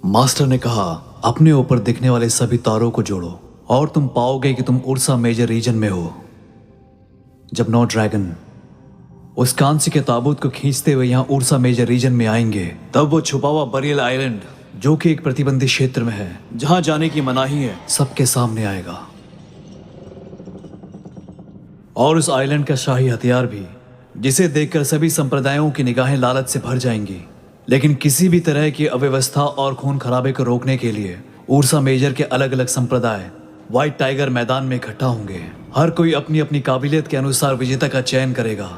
Master ने कहा, अपने ऊपर दिखने वाले सभी तारों को जोड़ो और तुम पाओगे कि तुम उर्सा मेजर रीजन में हो। जब 9 ड्रैगन उस कांस्य के ताबूत को खींचते हुए यहाँ उर्सा मेजर रीजन में आएंगे, तब वो छुपा हुआ बरियल आइलैंड, जो कि एक प्रतिबंधित क्षेत्र में है, जहां जाने की मनाही है, सबके सामने आएगा। और उस आइलैंड का शाही हथियार भी, जिसे देखकर सभी संप्रदायों की निगाहें लालच से भर जाएंगी। लेकिन किसी भी तरह की अव्यवस्था और खून खराबे को रोकने के लिए उर्सा मेजर के अलग अलग संप्रदाय व्हाइट टाइगर मैदान में इकट्ठा होंगे। हर कोई अपनी अपनी काबिलियत के अनुसार विजेता का चयन करेगा,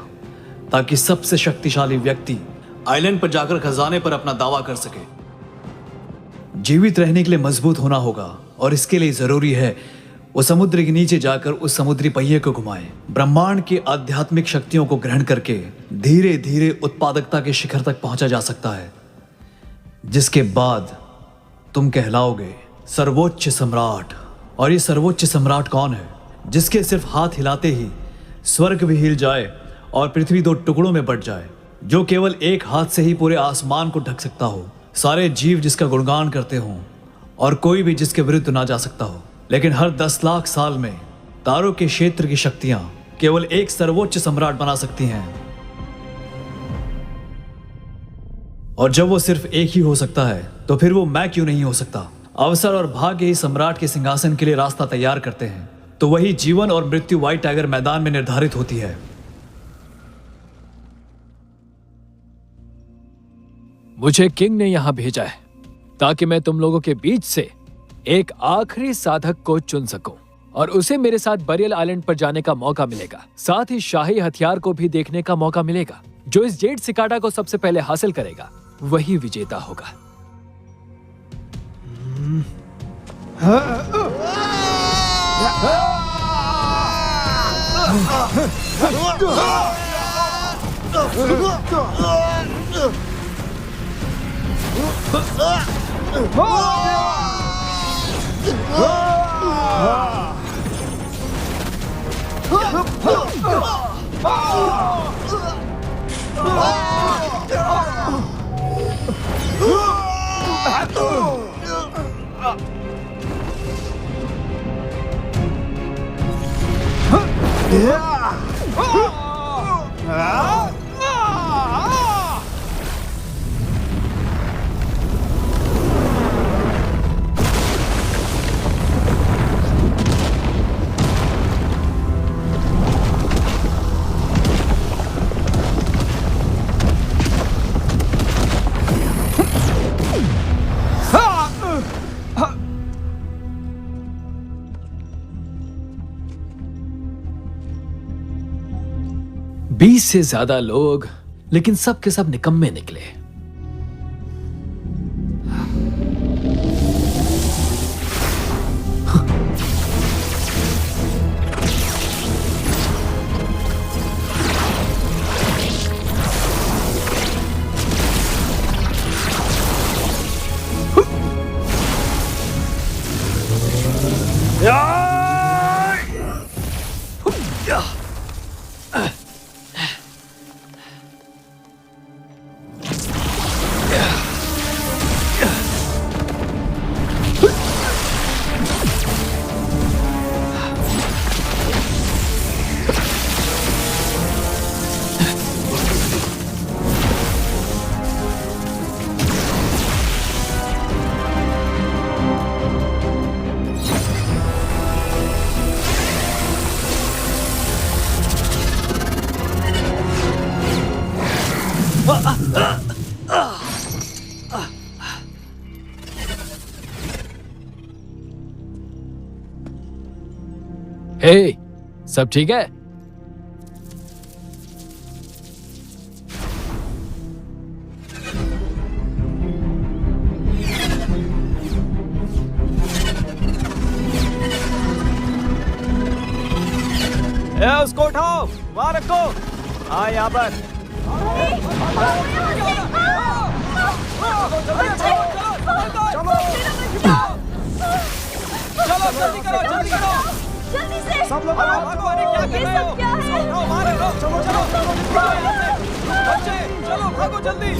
ताकि सबसे शक्तिशाली व्यक्ति आइलैंड पर जाकर खजाने पर अपना दावा कर सके। जीवित रहने के लिए मजबूत होना होगा, और इसके लिए जरूरी है वो समुद्र के नीचे जाकर उस समुद्री पहिए को घुमाए। ब्रह्मांड की आध्यात्मिक शक्तियों को ग्रहण करके धीरे धीरे उत्पादकता के शिखर तक पहुंचा जा सकता है, जिसके बाद तुम कहलाओगे सर्वोच्च सम्राट। और ये सर्वोच्च सम्राट कौन है? जिसके सिर्फ हाथ हिलाते ही स्वर्ग भी हिल जाए और पृथ्वी 2 टुकड़ों में बट जाए, जो केवल एक हाथ से ही पूरे आसमान को ढक सकता हो, सारे जीव जिसका गुणगान करते हों, और कोई भी जिसके विरुद्ध ना जा सकता हो। लेकिन हर 10 लाख साल में तारों के क्षेत्र की शक्तियां केवल एक सर्वोच्च सम्राट बना सकती हैं। और जब वो सिर्फ एक ही हो सकता है, तो फिर वो मैं क्यों नहीं हो सकता? अवसर और भाग्य ही सम्राट के सिंहासन के लिए रास्ता तैयार करते हैं, तो वही जीवन और मृत्यु व्हाइट टाइगर मैदान में निर्धारित होती है। मुझे किंग ने यहां भेजा है ताकि मैं तुम लोगों के बीच से एक आखिरी साधक को चुन सकूं, और उसे मेरे साथ बरियल आइलैंड पर जाने का मौका मिलेगा। साथ ही शाही हथियार को भी देखने का मौका मिलेगा। जो इस जेड सिकाडा को सबसे पहले हासिल करेगा, वही विजेता होगा। बीस से ज्यादा लोग, लेकिन सब के सब निकम्मे निकले। हे, सब ठीक है? उसको उठाओ, वहां रखो। हाँ, यहाँ पर। चलो जल्दी करो, जल्दी करो। जल्दी से सब लोग भागो, अरे क्या कर रहे हो? क्या है? उठाओ, वहां रखो। चलो चलो बच्चे, चलो भागो जल्दी।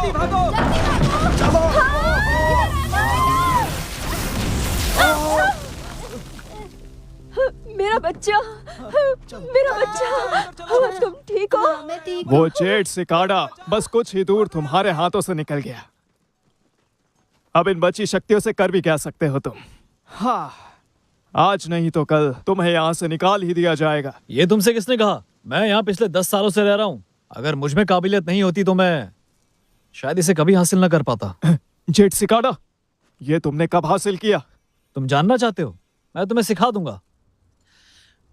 जल्दी भागो। मेरा बच्चा, मेरा बच्चा, तुम ठीक हो? मैं ठीक वो जेड सिकाडा बस कुछ ही दूर तुम्हारे हाथों से निकल गया। अब इन बची शक्तियों से कर भी क्या सकते हो तुम? हाँ, आज नहीं तो कल तुम्हें यहाँ से निकाल ही दिया जाएगा। ये तुमसे किसने कहा? मैं यहाँ पिछले 10 सालों से रह रहा हूँ। अगर मुझ में काबिलियत नहीं होती तो मैं शायद इसे कभी हासिल न कर पाता। जेड सिकाडा, ये तुमने कब हासिल किया? तुम जानना चाहते हो? मैं तुम्हें सिखा दूंगा,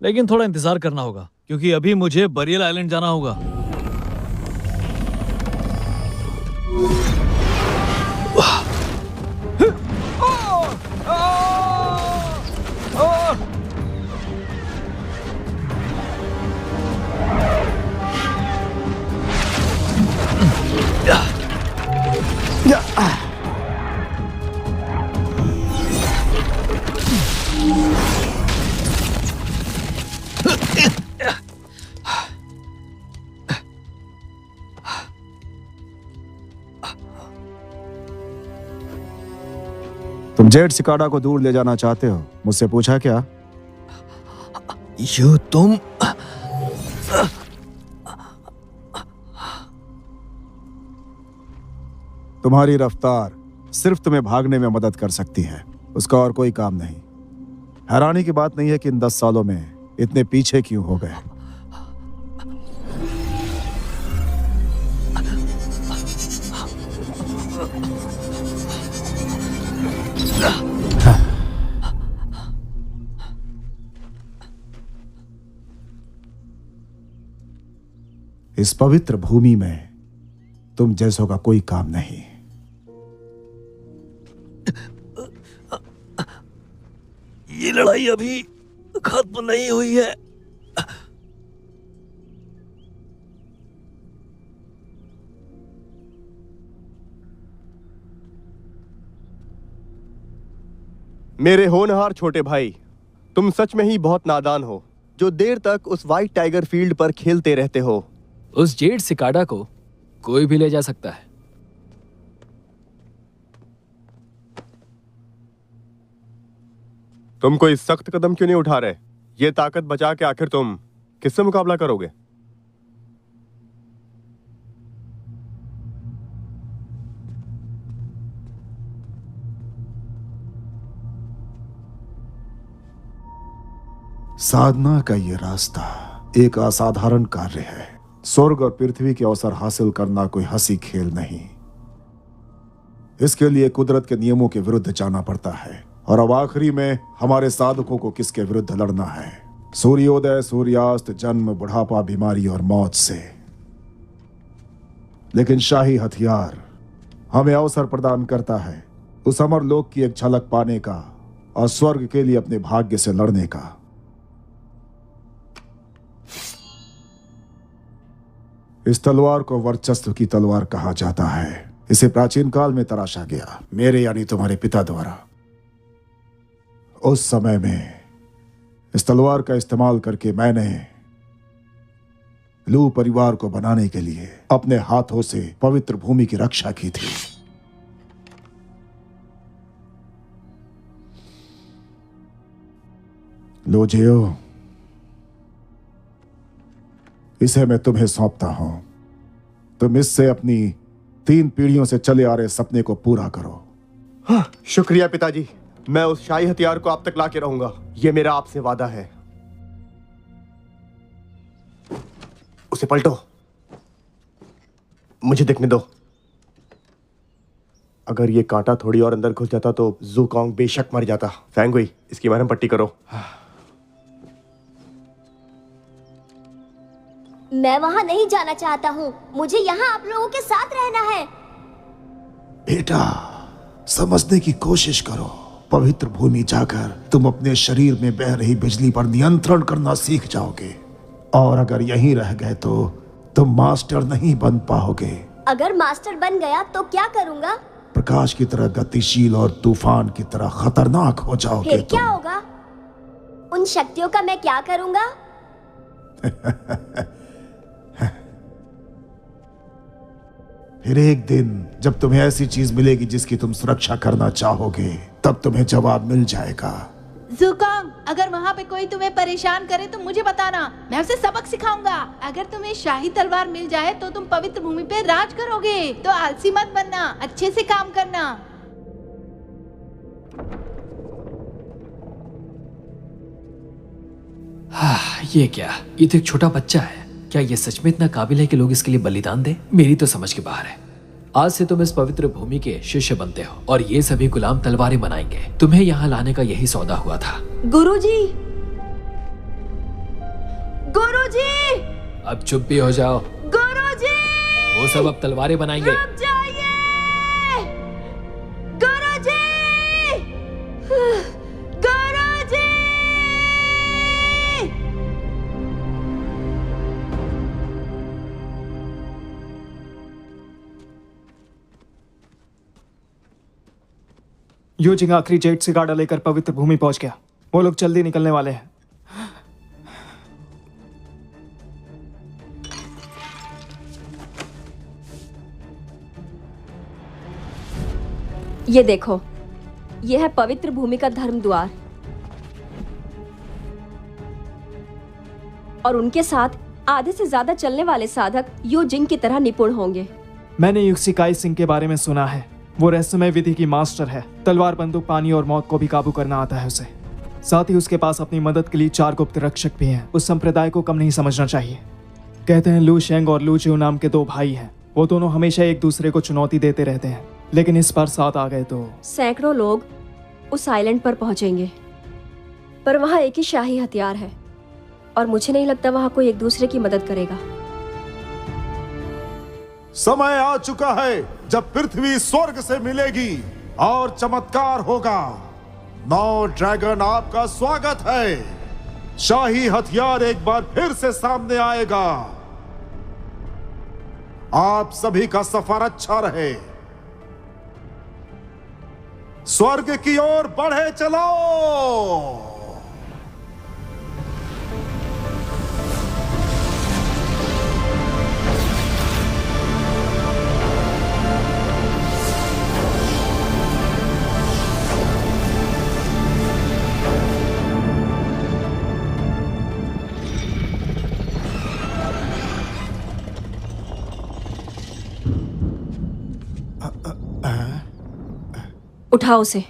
लेकिन थोड़ा इंतजार करना होगा, क्योंकि अभी मुझे बरियल आइलैंड जाना होगा। तुम जेड सिकाडा को दूर ले जाना चाहते हो, मुझसे पूछा क्या? यू तुम तुम्हारी रफ्तार सिर्फ तुम्हें भागने में मदद कर सकती है, उसका और कोई काम नहीं। हैरानी की बात नहीं है कि इन 10 सालों में इतने पीछे क्यों हो गए। इस पवित्र भूमि में तुम जैसों का कोई काम नहीं। ये लड़ाई अभी खत्म नहीं हुई है। मेरे होनहार छोटे भाई, तुम सच में ही बहुत नादान हो जो देर तक उस व्हाइट टाइगर फील्ड पर खेलते रहते हो। उस जेड सिकाडा को कोई भी ले जा सकता है। तुम कोई सख्त कदम क्यों नहीं उठा रहे? ये ताकत बचा के आखिर तुम किससे मुकाबला करोगे? साधना का ये रास्ता एक असाधारण कार्य है। स्वर्ग और पृथ्वी के अवसर हासिल करना कोई हंसी खेल नहीं। इसके लिए कुदरत के नियमों के विरुद्ध जाना पड़ता है। और अब आखिरी में हमारे साधकों को किसके विरुद्ध लड़ना है? सूर्योदय, सूर्यास्त, जन्म, बुढ़ापा, बीमारी और मौत से। लेकिन शाही हथियार हमें अवसर प्रदान करता है उस अमर लोक की एक झलक पाने का और स्वर्ग के लिए अपने भाग्य से लड़ने का। इस तलवार को वर्चस्व की तलवार कहा जाता है। इसे प्राचीन काल में तराशा गया, मेरे यानी तुम्हारे पिता द्वारा। उस समय में इस तलवार का इस्तेमाल करके मैंने लू परिवार को बनाने के लिए अपने हाथों से पवित्र भूमि की रक्षा की थी। लो जियो, इसे मैं तुम्हें सौंपता हूं। तुम इससे अपनी 3 पीढ़ियों से चले आ रहे सपने को पूरा करो। हाँ, शुक्रिया पिताजी। मैं उस शाही हथियार को आप तक लाके रहूंगा, ये मेरा आपसे वादा है। उसे पलटो, मुझे देखने दो। अगर ये कांटा थोड़ी और अंदर घुस जाता तो ज़ूकोंग बेशक मर जाता। फैंगुई, इसकी मरहम पट्टी करो। मैं वहां नहीं जाना चाहता हूँ, मुझे यहाँ आप लोगों के साथ रहना है। बेटा, समझने की कोशिश करो। पवित्र भूमि जाकर तुम अपने शरीर में बह रही बिजली पर नियंत्रण करना सीख जाओगे। और अगर यहीं रह गए तो तुम मास्टर नहीं बन पाओगे। अगर मास्टर बन गया तो क्या करूँगा? प्रकाश की तरह गतिशील और तूफान की तरह खतरनाक हो जाओगे। फिर क्या होगा? उन शक्तियों का मैं क्या करूँगा? फिर एक दिन जब तुम्हें ऐसी चीज मिलेगी जिसकी तुम सुरक्षा करना चाहोगे, तब तुम्हें जवाब मिल जाएगा। जुकांग, अगर वहाँ पे कोई तुम्हें परेशान करे तो मुझे बताना, मैं उसे सबक सिखाऊंगा। अगर तुम्हें शाही तलवार मिल जाए तो तुम पवित्र भूमि पे राज करोगे। तो आलसी मत बनना, अच्छे से काम करना। ये क्या? ये तो एक छोटा बच्चा है। क्या ये सच में इतना काबिल है कि लोग इसके लिए बलिदान दे? मेरी तो समझ के बाहर है। आज से तुम इस पवित्र भूमि के शिष्य बनते हो और ये सभी गुलाम तलवारें बनाएंगे। तुम्हें यहाँ लाने का यही सौदा हुआ था। गुरुजी, गुरुजी, अब चुप भी हो जाओ। गुरुजी, वो सब अब तलवारें बनाएंगे। रुक जाइए। गुरुजी, गुरुजी। यूजिंग आखिरी जेट से गाड़ा लेकर पवित्र भूमि पहुंच गया। वो लोग जल्दी निकलने वाले हैं। ये देखो, ये है पवित्र भूमि का धर्म द्वार और उनके साथ आधे से ज्यादा चलने वाले साधक यू जिंग की तरह निपुण होंगे। मैंने युक्सिकाई सिंह के बारे में सुना है। वो रहस्यमय विधि की मास्टर है। तलवार, बंदूक, पानी और मौत को भी काबू करना आता है उसे। साथ ही उसके पास अपनी मदद के लिए 4 गुप्त रक्षक भी हैं। उस संप्रदाय को कम नहीं समझना चाहिए। कहते हैं लू शेंग और लू चिऊ नाम के 2 भाई हैं। वो दोनों हमेशा एक दूसरे को चुनौती देते रहते हैं, लेकिन इस बार साथ आ गए तो सैकड़ों लोग उस आइलैंड पर पहुंचेंगे, पर वहां एक ही शाही हथियार है और मुझे नहीं लगता वहां कोई एक दूसरे की मदद करेगा। समय आ चुका है जब पृथ्वी स्वर्ग से मिलेगी और चमत्कार होगा। 9 ड्रैगन आपका स्वागत है। शाही हथियार एक बार फिर से सामने आएगा। आप सभी का सफर अच्छा रहे। स्वर्ग की ओर बढ़े चलो। उठाओ उसे।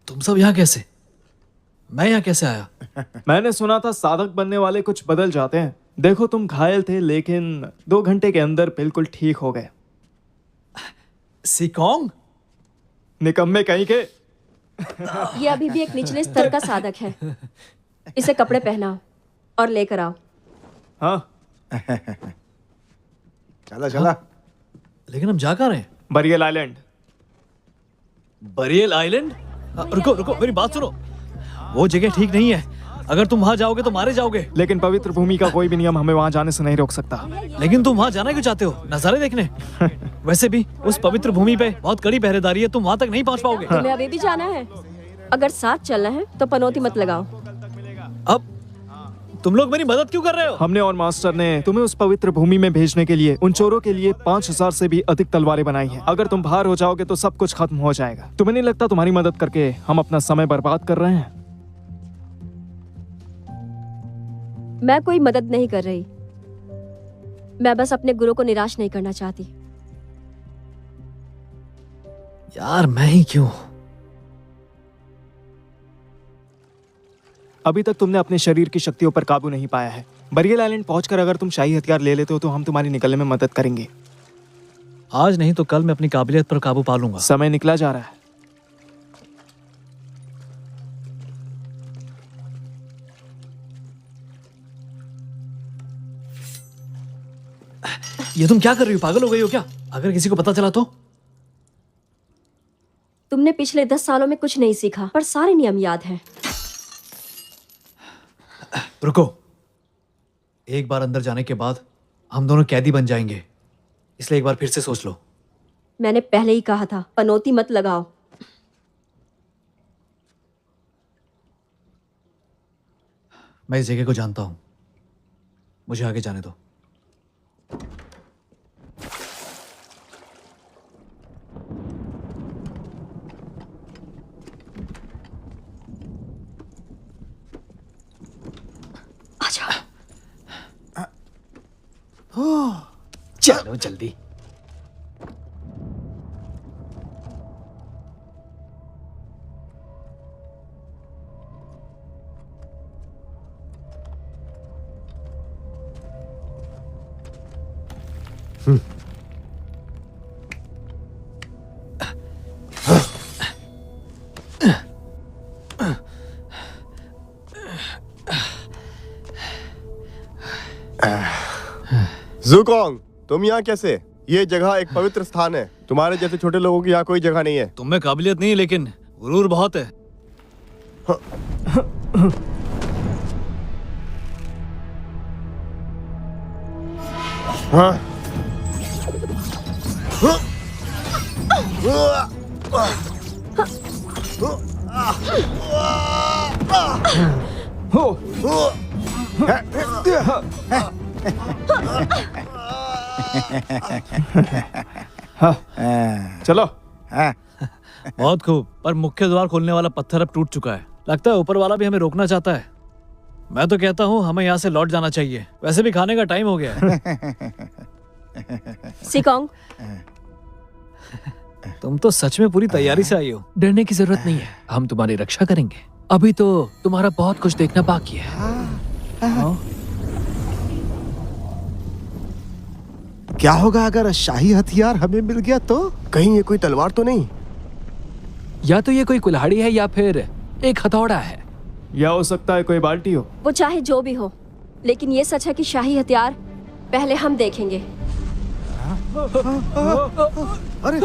तुम सब यहाँ कैसे? मैं यहाँ कैसे आया? मैंने सुना था साधक बनने वाले कुछ बदल जाते हैं। देखो, तुम घायल थे लेकिन 2 घंटे के अंदर बिल्कुल ठीक हो गए। सिकोंग? निकम्मे कहीं के। ये अभी भी एक निचले स्तर का साधक है। इसे कपड़े पहनाओ और लेकर आओ। हाँ, चला चला। लेकिन हम जा कहाँ रहे हैं? Burial island. Burial island? रुको रुको, मेरी बात सुनो। वो जगह ठीक नहीं है। अगर तुम वहां जाओगे तो मारे जाओगे। लेकिन पवित्र भूमि का कोई भी नियम हमें वहां जाने से नहीं रोक सकता। लेकिन तुम वहां जाना क्यों चाहते हो? नजारे देखने? वैसे भी उस पवित्र भूमि पे बहुत कड़ी पहरेदारी है, तुम वहां तक नहीं पहुंच पाओगे। तुम्हें अभी भी जाना है? अगर साथ चलना है तो पनौती मत लगाओ। अब तुम लोग मेरी मदद क्यों कर रहे हो? हमने और मास्टर ने तुम्हें उस पवित्र भूमि में भेजने के लिए उन चोरों के लिए 5000 से भी अधिक तलवारें बनाई हैं। अगर तुम बाहर हो जाओगे तो सब कुछ खत्म हो जाएगा। तुम्हें नहीं लगता तुम्हारी मदद करके हम अपना समय बर्बाद कर रहे हैं? मैं कोई मदद नहीं कर रही। मैं बस अपने गुरु को निराश नहीं करना चाहती। यार मैं ही क्यों? अभी तक तुमने अपने शरीर की शक्तियों पर काबू नहीं पाया है। बरियल आइलैंड पहुंचकर अगर तुम शाही हथियार ले लेते हो तो हम तुम्हारी निकलने में मदद करेंगे। आज नहीं तो कल मैं अपनी काबिलियत पर काबू पा लूंगा। समय निकला जा रहा है। ये तुम क्या कर रही हो? पागल हो गई हो क्या? अगर किसी को पता चला तो? तुमने पिछले 10 सालों में कुछ नहीं सीखा, पर सारे नियम याद हैं। रुको, एक बार अंदर जाने के बाद हम दोनों कैदी बन जाएंगे, इसलिए एक बार फिर से सोच लो। मैंने पहले ही कहा था, पनौती मत लगाओ। मैं इस जगह को जानता हूं, मुझे आगे जाने दो। चलो जल्दी। ज़ुकोंग, तुम यहाँ कैसे? ये जगह एक पवित्र स्थान है। तुम्हारे जैसे छोटे लोगों की यहाँ कोई जगह नहीं है। तुम में काबिलियत नहीं, लेकिन गुरूर बहुत है। हाँ? चलो। बहुत खूब, पर मुख्य द्वार खोलने वाला पत्थर अब टूट चुका है। लगता है ऊपर वाला भी हमें रोकना चाहता है। मैं तो कहता हूँ हमें यहाँ से लौट जाना चाहिए। वैसे भी खाने का टाइम हो गया है। सिकोंग, तुम तो सच में पूरी तैयारी से आई हो। डरने की जरूरत नहीं है, हम तुम्हारी रक्षा करेंगे। अभी तो तुम्हारा बहुत कुछ देखना बाकी है। क्या होगा अगर शाही हथियार हमें मिल गया तो? कहीं ये कोई तलवार तो नहीं? या तो ये कोई कुल्हाड़ी है या फिर एक हथौड़ा है। या हो सकता है कोई बाल्टी हो। वो चाहे जो भी हो, लेकिन ये सच है कि शाही हथियार पहले हम देखेंगे। अरे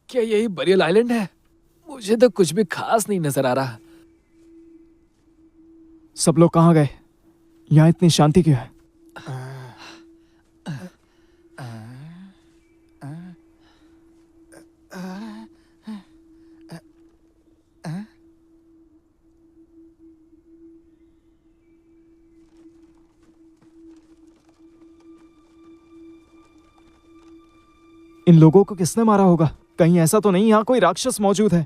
क्या यही बरियल आइलैंड है? मुझे तो कुछ भी खास नहीं नजर आ रहा। सब लोग कहाँ गए? यहाँ इतनी शांति क्यों है? इन लोगों को किसने मारा होगा? कहीं ऐसा तो नहीं यहाँ कोई राक्षस मौजूद है?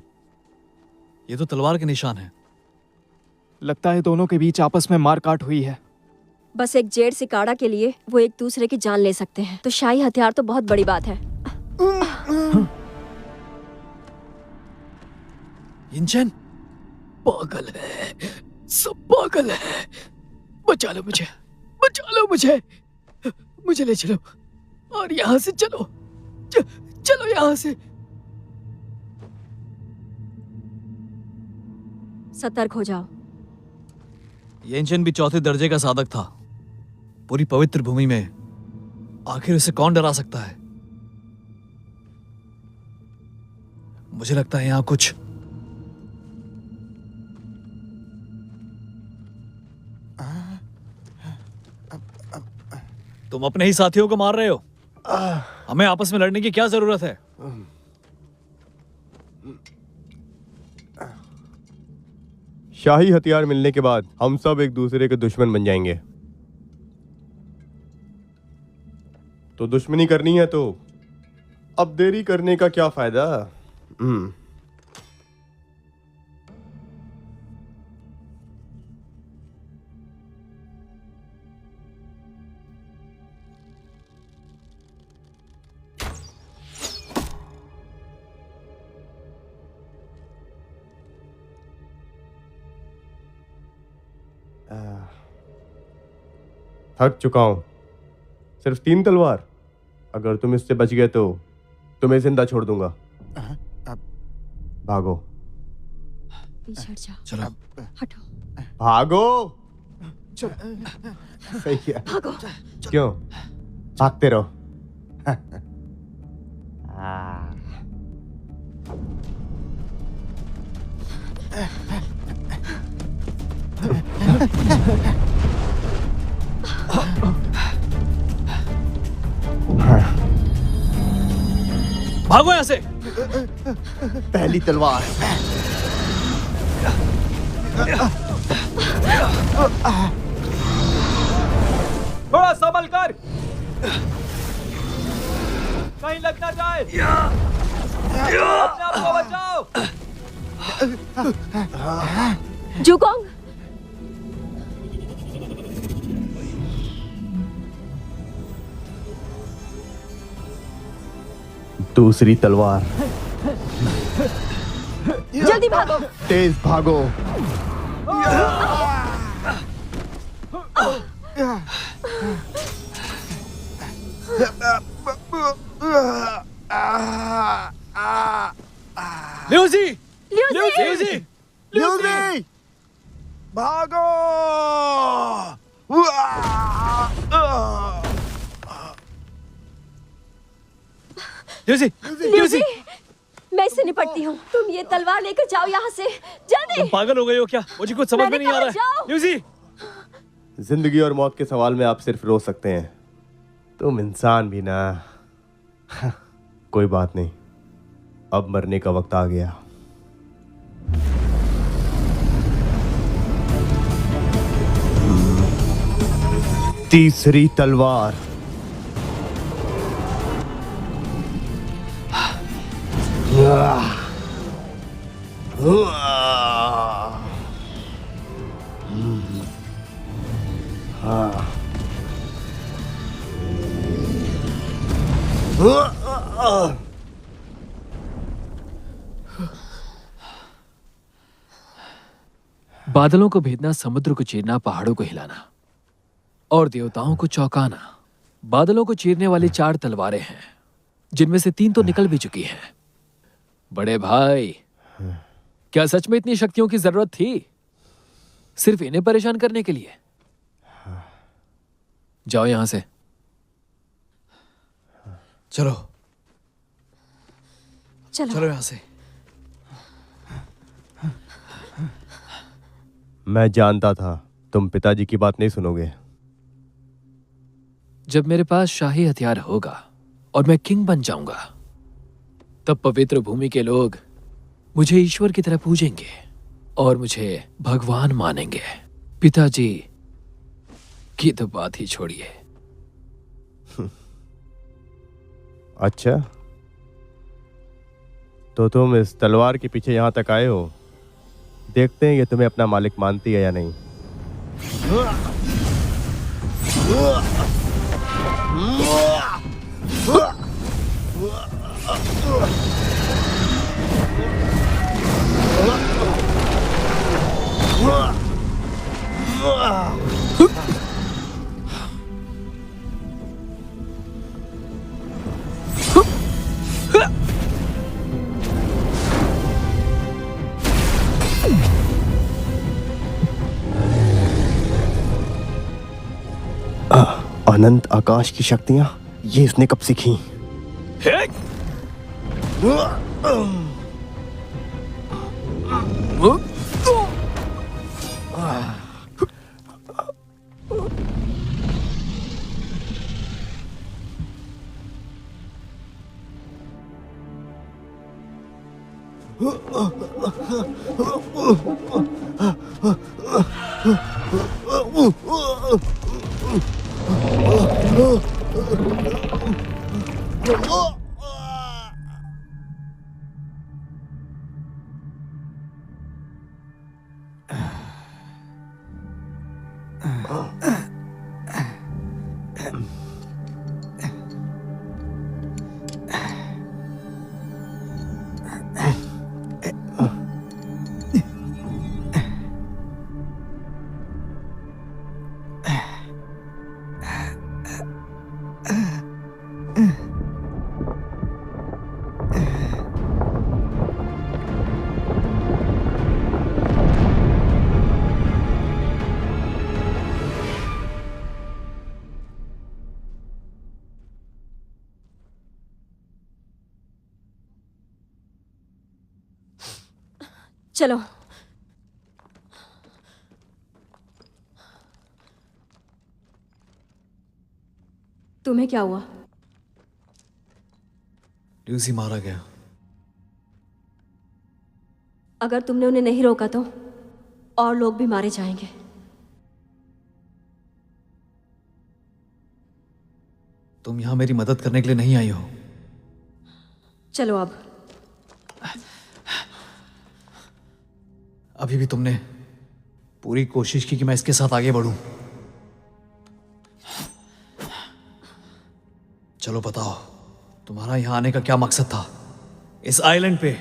ये तो तलवार के निशान है। लगता है दोनों के बीच आपस में मारकाट हुई है। बस एक जेड सिकाड़ा के लिए वो एक दूसरे की जान ले सकते हैं, तो शाही हथियार तो बहुत बड़ी बात है। इंजन पागल है, सब पागल है। बचा लो मुझे, बचा लो मुझे, मुझे ले चलो और यहाँ से चलो, चलो यहाँ से। सतर्क हो जाओ। येंचन भी चौथे दर्जे का साधक था। पूरी पवित्र भूमि में आखिर उसे कौन डरा सकता है? मुझे लगता है यहां कुछ तुम अपने ही साथियों को मार रहे हो। हमें आपस में लड़ने की क्या जरूरत है? शाही हथियार मिलने के बाद हम सब एक दूसरे के दुश्मन बन जाएंगे। तो दुश्मनी करनी है तो अब देरी करने का क्या फायदा? थक चुका हूं। सिर्फ 3 तलवार। अगर तुम इससे बच गए तो तुम्हें जिंदा छोड़ दूंगा। भागो, पीछे हट जाओ। चलो। हटो। भागो। सही किया। भागो। क्यों? भागते रहो। भागो यहाँ से। पहली तलवार। थोड़ा संभल कर, कहीं लग ना जाए। अपने आप को बचाओ। जुगोंग, दूसरी तलवार। जल्दी भागो। तेज भागो। Lucy, Lucy! ल्यूसी, भागो। ल्यूसी, ल्यूसी, मैं इससे निपटती हूँ। तुम ये तलवार लेकर जाओ यहाँ से, जल्दी। तुम पागल हो गई हो क्या? मुझे कुछ समझ में मैंने नहीं आ कहा रहा है। जाओ। ल्यूसी, जिंदगी और मौत के सवाल में आप सिर्फ रो सकते हैं। तुम इंसान भी ना। कोई बात नहीं, अब मरने का वक्त आ गया। तीसरी तलवार। बादलों को भेदना, समुद्र को चीरना, पहाड़ों को हिलाना और देवताओं को चौंकाना। बादलों को चीरने वाली 4 तलवारें हैं, जिनमें से 3 तो निकल भी चुकी हैं। बड़े भाई, क्या सच में इतनी शक्तियों की जरूरत थी सिर्फ इन्हें परेशान करने के लिए? जाओ यहां से। चलो चलो। चलो यहाँ से। मैं जानता था तुम पिताजी की बात नहीं सुनोगे। जब मेरे पास शाही हथियार होगा और मैं किंग बन जाऊंगा, तब पवित्र भूमि के लोग मुझे ईश्वर की तरह पूजेंगे और मुझे भगवान मानेंगे। पिताजी की तो बात ही छोड़िए। अच्छा, तो तुम इस तलवार के पीछे यहां तक आए हो। देखते हैं ये तुम्हें अपना मालिक मानती है या नहीं। अनंत आकाश की शक्तियां, ये इसने कब सीखी? चलो। तुम्हें क्या हुआ? ल्यूसी मारा गया। अगर तुमने उन्हें नहीं रोका तो और लोग भी मारे जाएंगे। तुम यहां मेरी मदद करने के लिए नहीं आई हो। चलो अब। अभी भी तुमने पूरी कोशिश की कि मैं इसके साथ आगे बढ़ूं। चलो बताओ, तुम्हारा यहां आने का क्या मकसद था इस आइलैंड पे?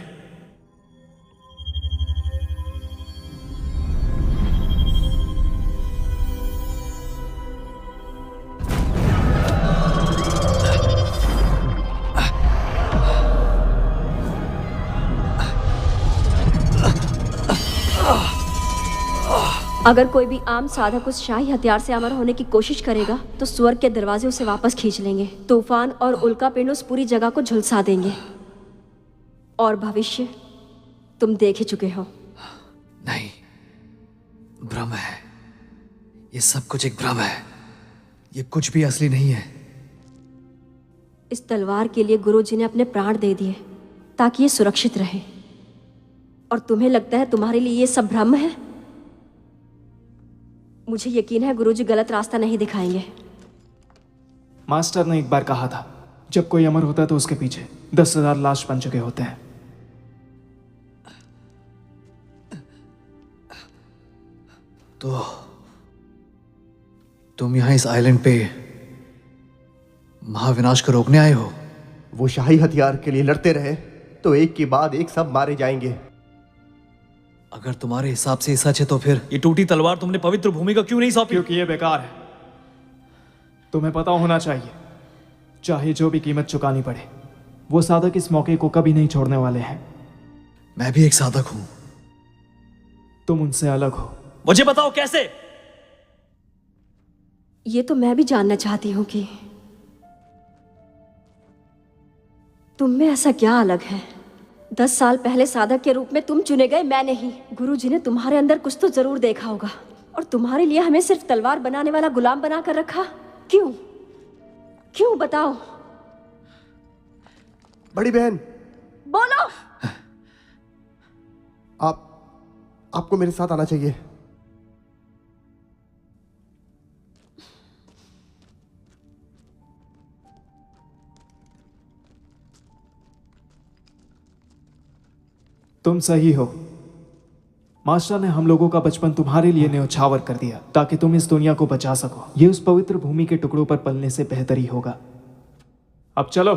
अगर कोई भी आम साधक उस शाही हथियार से अमर होने की कोशिश करेगा तो स्वर्ग के दरवाजे उसे वापस खींच लेंगे। तूफान और उल्कापिंड उस पूरी जगह को झुलसा देंगे। और भविष्य तुम देख ही चुके हो। नहीं, भ्रम है। ये सब कुछ एक भ्रम है। ये कुछ भी असली नहीं है। इस तलवार के लिए गुरुजी ने अपने प्राण दे दिए ताकि ये सुरक्षित रहे। और तुम्हें लगता है तुम्हारे लिए ये सब भ्रम है? मुझे यकीन है गुरुजी गलत रास्ता नहीं दिखाएंगे। मास्टर ने एक बार कहा था, जब कोई अमर होता है तो उसके पीछे 10,000 लाश बन चुके होते हैं। तो तुम यहां इस आइलैंड पे महाविनाश को रोकने आए हो? वो शाही हथियार के लिए लड़ते रहे तो एक के बाद एक सब मारे जाएंगे। अगर तुम्हारे हिसाब से सच है तो फिर ये टूटी तलवार तुमने पवित्र भूमि का क्यों नहीं सौंपी? क्योंकि ये बेकार है। तुम्हें पता होना चाहिए, चाहे जो भी कीमत चुकानी पड़े, वो साधक इस मौके को कभी नहीं छोड़ने वाले हैं। मैं भी एक साधक हूं। तुम उनसे अलग हो। मुझे बताओ कैसे? ये तो मैं भी जानना चाहती हूँ कि तुम में ऐसा क्या अलग है। 10 साल पहले साधक के रूप में तुम चुने गए, मैं नहीं। गुरुजी ने तुम्हारे अंदर कुछ तो जरूर देखा होगा और तुम्हारे लिए हमें सिर्फ तलवार बनाने वाला गुलाम बना कर रखा। क्यों? क्यों बताओ? बड़ी बहन, बोलो। आपको मेरे साथ आना चाहिए। तुम सही हो। मास्टर ने हम लोगों का बचपन तुम्हारे लिए न्यौछावर कर दिया ताकि तुम इस दुनिया को बचा सको। ये उस पवित्र भूमि के टुकड़ों पर पलने से बेहतर ही होगा। अब चलो।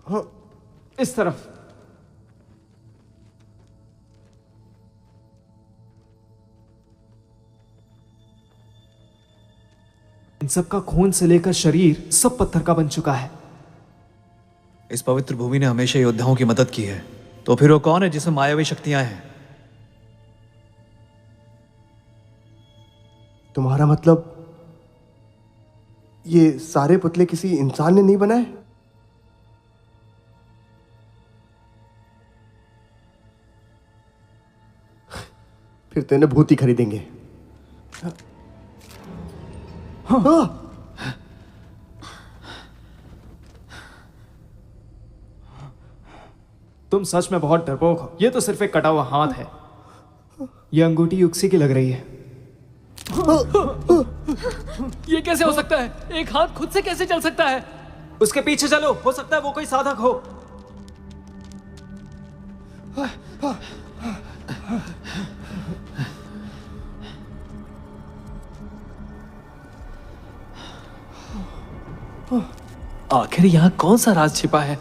हाँ। इस तरफ। इन सब का खून से लेकर शरीर सब पत्थर का बन चुका है। इस पवित्र भूमि ने हमेशा योद्धाओं की मदद की है, तो फिर वो कौन है जिसमें मायावी शक्तियां हैं? तुम्हारा मतलब ये सारे पुतले किसी इंसान ने नहीं बनाए? फिर तो इन्हें भूत ही खरीदेंगे। हाँ। तुम सच में बहुत डरपोक हो। ये तो सिर्फ एक कटा हुआ हाथ है। ये अंगूठी युक्सी की लग रही है। ये कैसे हो सकता है? एक हाथ खुद से कैसे चल सकता है? उसके पीछे चलो, हो सकता है वो कोई साधक हो। आखिर यहाँ कौन सा राज छिपा है?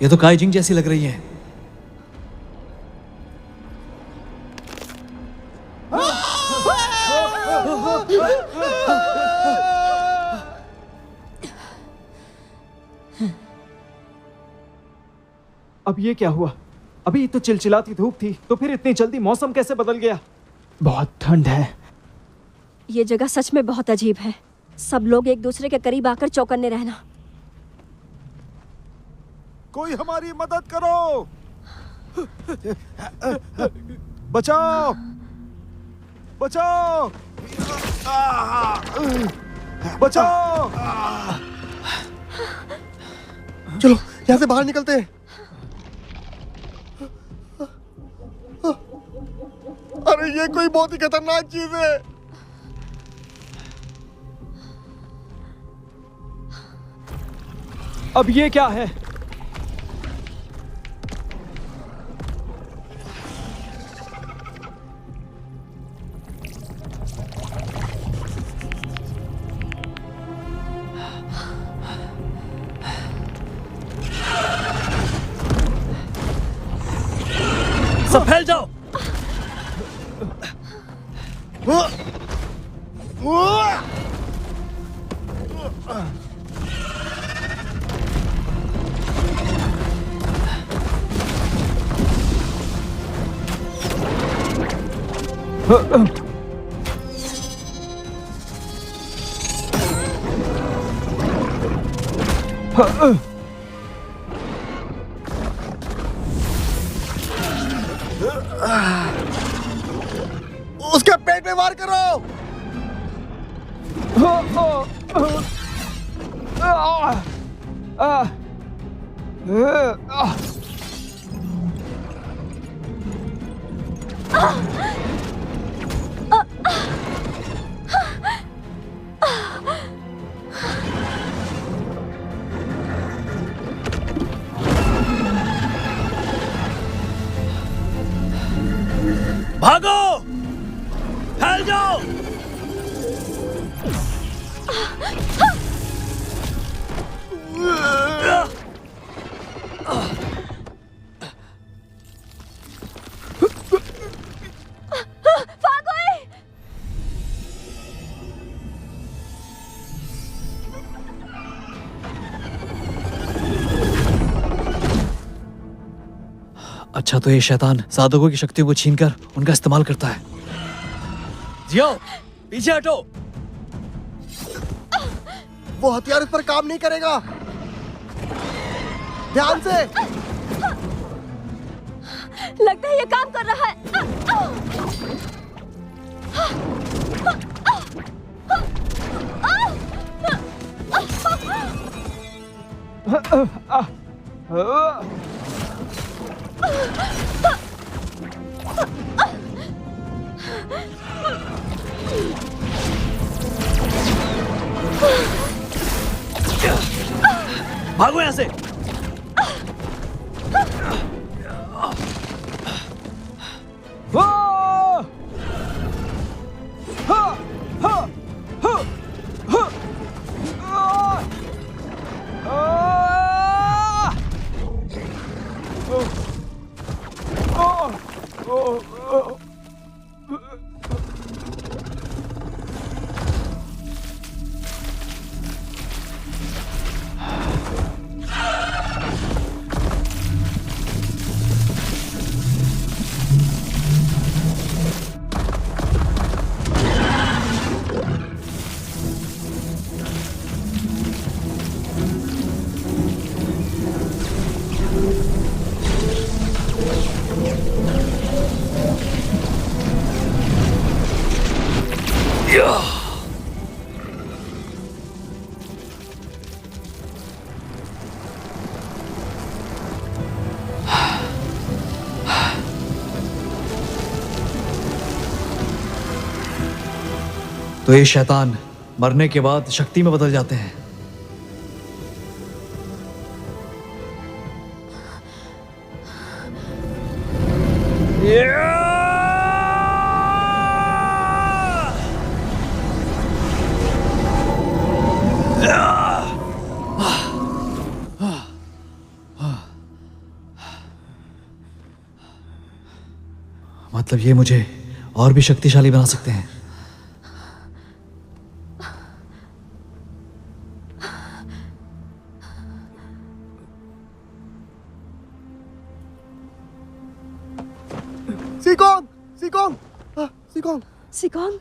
ये तो काइजिंग जैसी लग रही है। अब ये क्या हुआ? अभी तो चिलचिलाती धूप थी, तो फिर इतनी जल्दी मौसम कैसे बदल गया? बहुत ठंड है। ये जगह सच में बहुत अजीब है। सब लोग एक दूसरे के करीब आकर चौकन्ने रहना। कोई हमारी मदद करो! बचाओ! बचाओ! बचाओ! चलो यहाँ से बाहर निकलते हैं। अरे ये कोई बहुत ही खतरनाक चीज है। अब ये क्या है? सब फैल जाओ। उसके पेट में वार करो। भागो, फैल जाओ। अच्छा, तो ये शैतान साधकों की शक्तियों को छीनकर उनका इस्तेमाल करता है। जियो, पीछे हटो। वो हथियार इस पर काम नहीं करेगा। ध्यान से। लगता है ये काम कर रहा है। भागो यहाँ से। तो ये शैतान मरने के बाद शक्ति में बदल जाते हैं। मतलब ये मुझे और भी शक्तिशाली बना सकते हैं। सीकोंग, सीकोंग, सीकोंग। सिकोंग,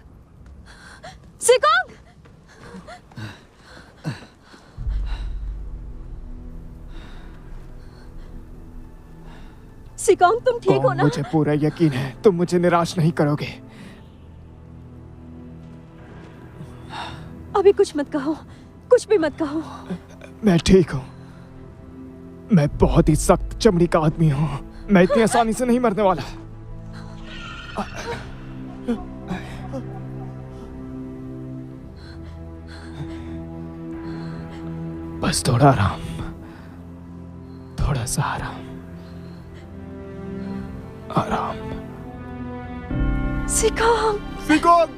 सिकोंग! सिकोंग, तुम ठीक हो ना? मुझे पूरा यकीन है तुम मुझे निराश नहीं करोगे। अभी कुछ मत कहो, कुछ भी मत कहो। मैं ठीक हूँ। मैं बहुत ही सख्त चमड़ी का आदमी हूँ। मैं इतनी आसानी से नहीं मरने वाला। बस थोड़ा आराम, थोड़ा सा आराम, आराम। सिकोंग, सीकोंग,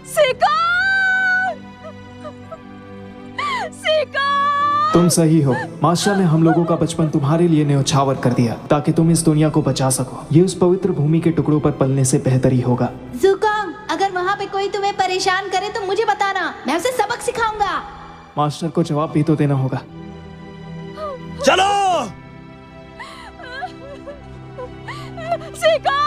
सिकोंग! सिकोंग! तुम सही हो। मास्टर ने हम लोगों का बचपन तुम्हारे लिए न्यौछावर कर दिया ताकि तुम इस दुनिया को बचा सको। ये उस पवित्र भूमि के टुकड़ों पर पलने से बेहतर ही होगा। जुकांग, अगर वहाँ पे कोई तुम्हें परेशान करे तो मुझे बताना, मैं उसे सबक सिखाऊंगा। मास्टर को जवाब भी तो देना होगा। चलो। सिकोंग!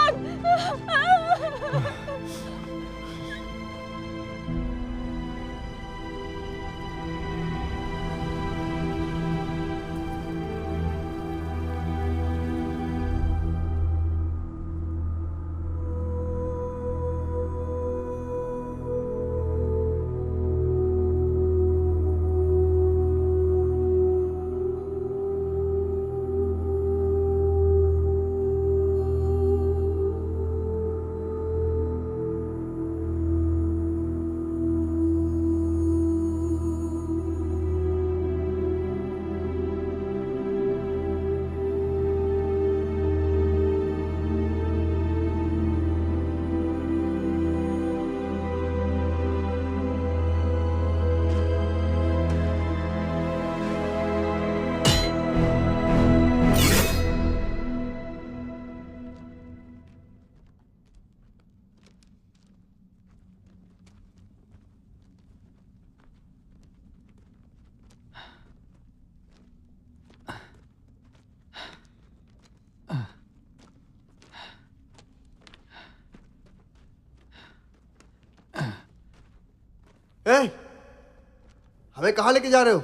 हमें कहाँ लेके जा रहे हो?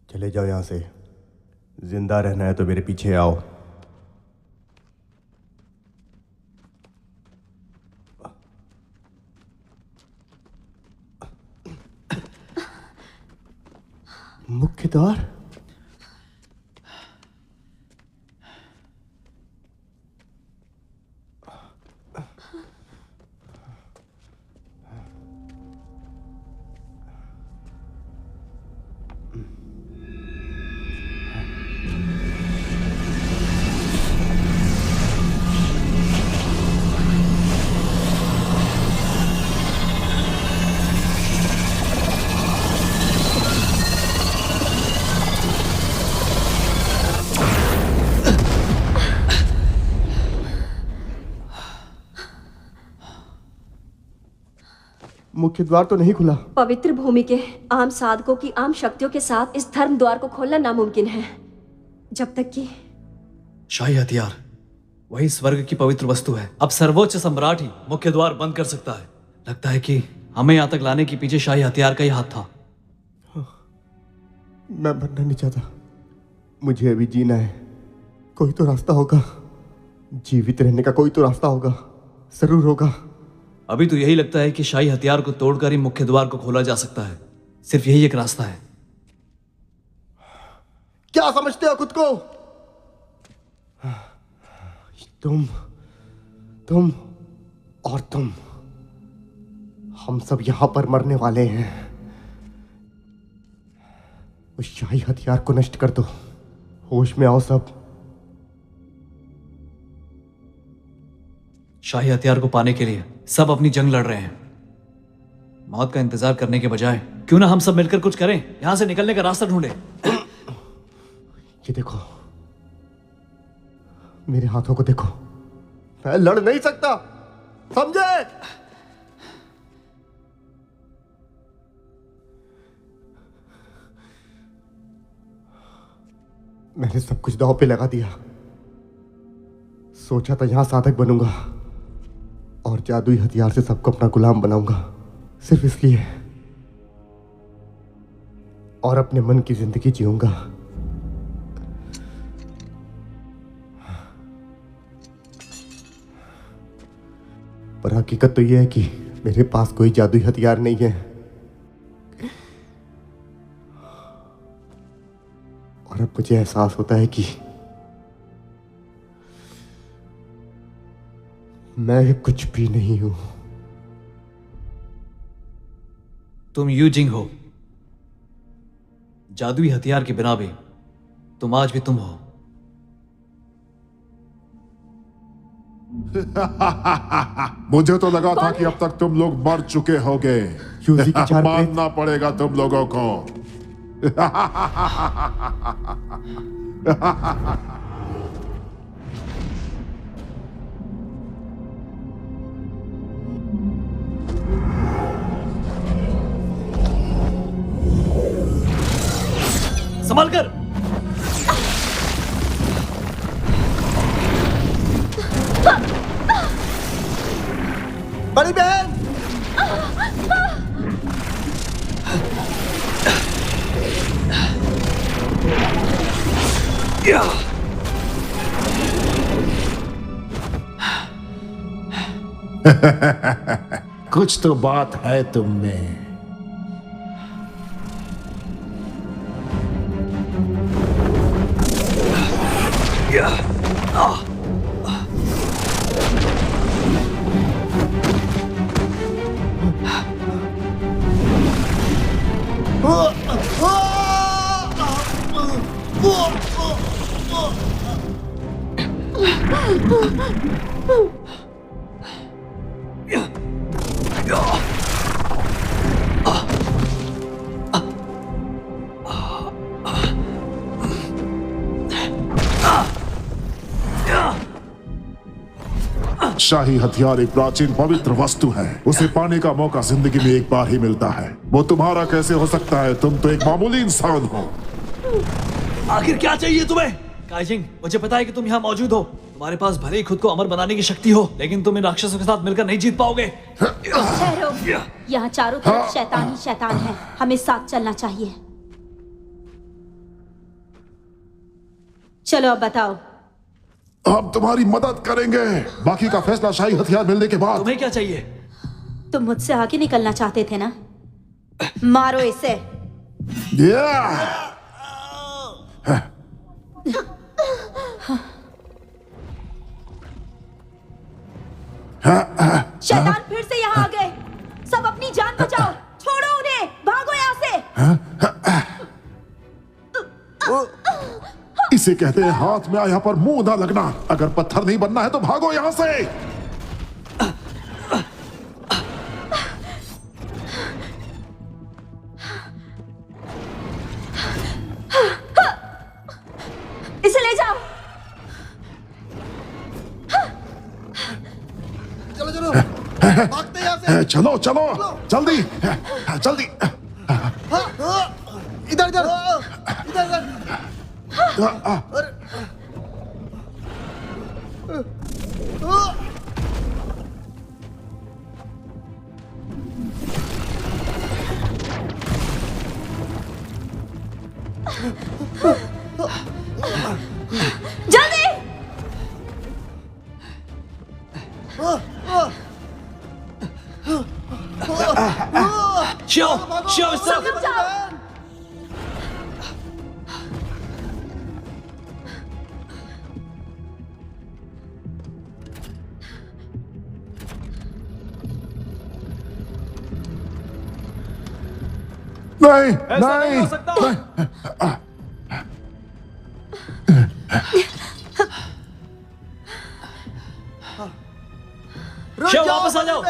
चले जाओ यहां से। जिंदा रहना है तो मेरे पीछे आओ। मुख्य द्वार? मुख्य द्वार तो नहीं खुला। पवित्र भूमि के आम साधकों की आम शक्तियों के साथ इस धर्म द्वार को खोलना नामुमकिन है, जब तक कि शाही हथियार वही स्वर्ग की पवित्र वस्तु है। अब सर्वोच्च सम्राट ही मुख्य द्वार बंद कर सकता है। लगता है कि हमें यहाँ तक लाने के पीछे शाही हथियार का ही हाथ था। मैं मरना नहीं चाहता, मुझे अभी जीना है। कोई तो रास्ता होगा, जीवित रहने का कोई तो रास्ता होगा, जरूर होगा। अभी तो यही लगता है कि शाही हथियार को तोड़कर ही मुख्य द्वार को खोला जा सकता है। सिर्फ यही एक रास्ता है। क्या समझते हो खुद को? तुम और तुम, हम सब यहां पर मरने वाले हैं। उस शाही हथियार को नष्ट कर दो, होश में आओ सब। शाही हथियार को पाने के लिए सब अपनी जंग लड़ रहे हैं। मौत का इंतजार करने के बजाय क्यों ना हम सब मिलकर कुछ करें, यहां से निकलने का रास्ता ढूंढें। ये देखो, मेरे हाथों को देखो। मैं लड़ नहीं सकता, समझे? मैंने सब कुछ दांव पे लगा दिया। सोचा था यहां साधक बनूंगा और जादुई हथियार से सबको अपना गुलाम बनाऊंगा, सिर्फ इसलिए, और अपने मन की जिंदगी जीऊंगा। पर हकीकत तो यह है कि मेरे पास कोई जादुई हथियार नहीं है, और अब मुझे एहसास होता है कि मैं कुछ भी नहीं हूं। तुम यूजिंग हो, जादुई हथियार के बिना भी तुम आज भी तुम हो। मुझे तो लगा था कि अब तक तुम लोग मर चुके होगे। यूजी की चार प्रेत। मानना पड़ेगा तुम लोगों को। संभाल कर। बड़ी बहन, कुछ तो बात है तुम में। शाही हथियार एक प्राचीन पवित्र वस्तु है। उसे पाने का मौका जिंदगी में एक बार ही मिलता है। वो तुम्हारा कैसे हो सकता है? तुम तो एक मामूली इंसान हो। आखिर क्या चाहिए तुम्हें? काइजिंग, मुझे पता है कि तुम यहाँ मौजूद हो। तुम्हारे पास भले ही खुद को अमर बनाने की शक्ति हो, लेकिन तुम इन राक्षसों के साथ मिलकर नहीं जीत पाओगे। ठहरो, यहाँ चारों तरफ शैतान ही शैतान है। हमें साथ चलना चाहिए। चलो अब बताओ। हम तुम्हारी मदद करेंगे, बाकी का फैसला शाही हथियार मिलने के बाद। तुम्हें क्या चाहिए? तुम मुझसे आगे निकलना चाहते थे ना? मारो इसे। शैतान फिर से यहाँ आ गए। सब अपनी जान बचाओ। छोड़ो उन्हें, भागो यहाँ से। इसे कहते हैं हाथ में आया पर मुंह ना लगना। अगर पत्थर नहीं बनना है तो भागो यहाँ से। इसे ले जाओ। चलो चलो, भागते यहाँ से। चलो चलो, जल्दी जल्दी। इधर इधर इधर इधर। जल्दी। शिव, शिव, सब रुक जाओ। नहीं ऐसा नहीं नहीं, हो सकता। शिव, वापस आ जाओ।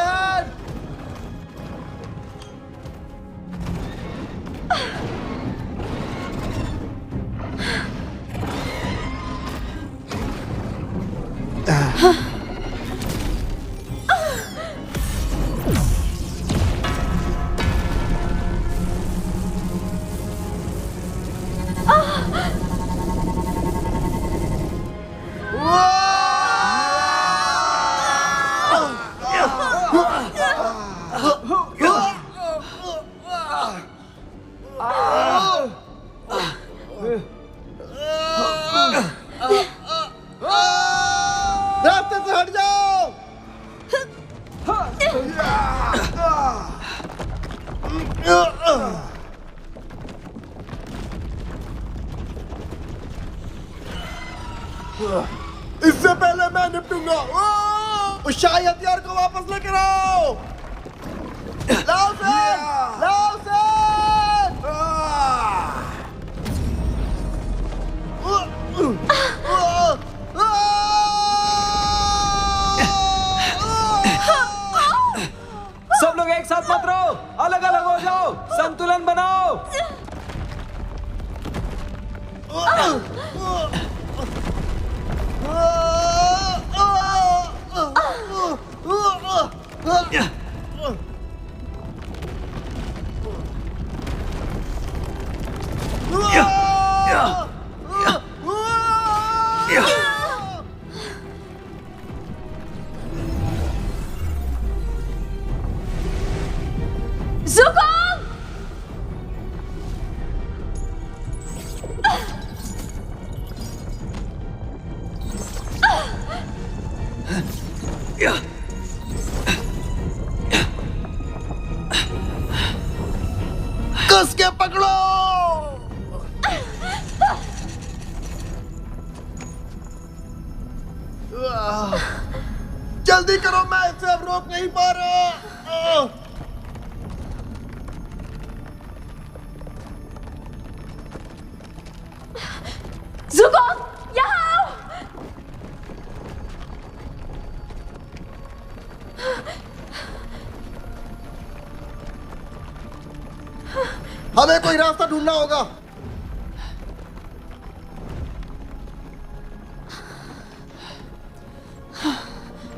पकड़ो। उस शाही हथियार को वापस लेकर आओ। लाओ सेन! लाओ सेन! सब लोग एक साथ मत रहो, अलग अलग हो जाओ, संतुलन बनाओ। जुगोंग! कस के पकड़ो। जल्दी करो, मैं इसे अब रोक नहीं पा रहा। जुगोंग, यहाँ आओ! हमें कोई रास्ता ढूंढना होगा।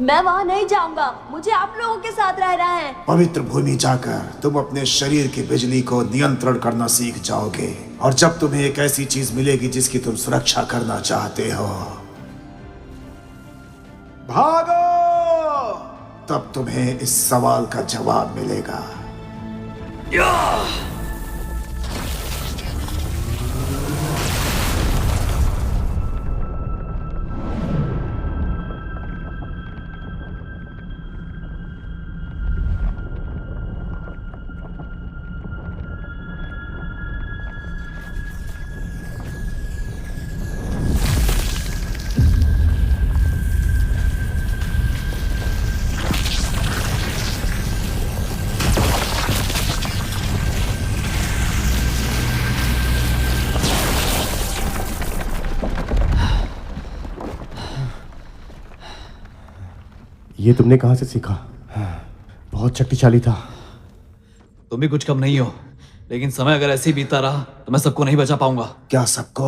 मैं वहाँ नहीं जाऊंगा, मुझे आप लोगों के साथ रहना है। पवित्र भूमि जाकर तुम अपने शरीर की बिजली को नियंत्रण करना सीख जाओगे, और जब तुम्हें एक ऐसी चीज मिलेगी जिसकी तुम सुरक्षा करना चाहते हो, भागो! तब तुम्हें इस सवाल का जवाब मिलेगा। ये तुमने कहां से सीखा? बहुत शक्तिशाली था। तुम भी कुछ कम नहीं हो, लेकिन समय अगर ऐसे ही बीतता रहा तो मैं सबको नहीं बचा पाऊंगा। क्या सबको?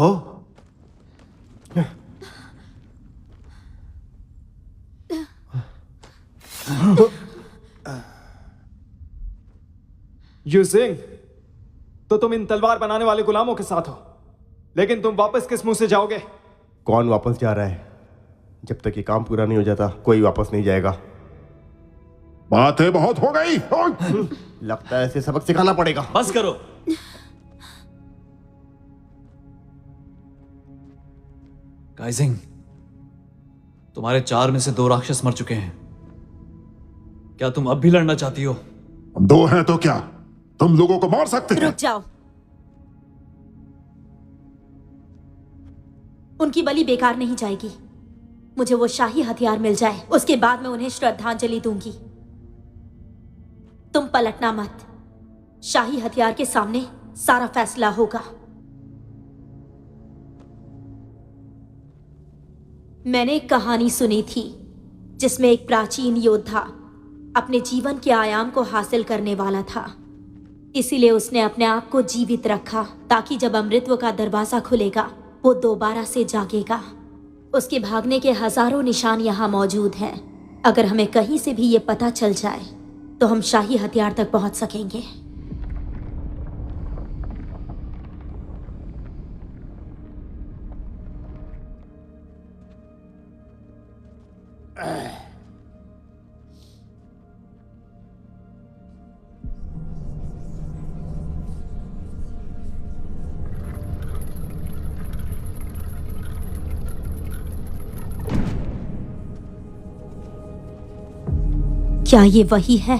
यूजिंग, तो तुम इन तलवार बनाने वाले गुलामों के साथ हो, लेकिन तुम वापस किस मुंह से जाओगे? कौन वापस जा रहा है? जब तक ये काम पूरा नहीं हो जाता कोई वापस नहीं जाएगा। बातें बहुत हो गई। लगता है इसे सबक सिखाना पड़ेगा। बस करो। काइजिंग, तुम्हारे 4 में से 2 राक्षस मर चुके हैं। क्या तुम अब भी लड़ना चाहती हो? हम 2 हैं तो क्या तुम लोगों को मार सकते हैं? रुक जाओ। उनकी बलि बेकार नहीं जाएगी। मुझे वो शाही हथियार मिल जाए, उसके बाद मैं उन्हें श्रद्धांजलि दूंगी। तुम पलटना मत। शाही हथियार के सामने सारा फैसला होगा। मैंने एक कहानी सुनी थी जिसमें एक प्राचीन योद्धा अपने जीवन के आयाम को हासिल करने वाला था। इसीलिए उसने अपने आप को जीवित रखा ताकि जब अमृतत्व का दरवाजा खुलेगा वो दोबारा से जागेगा। उसके भागने के हजारों निशान यहाँ मौजूद हैं। अगर हमें कहीं से भी ये पता चल जाए तो हम शाही हथियार तक पहुंच सकेंगे। क्या ये वही है?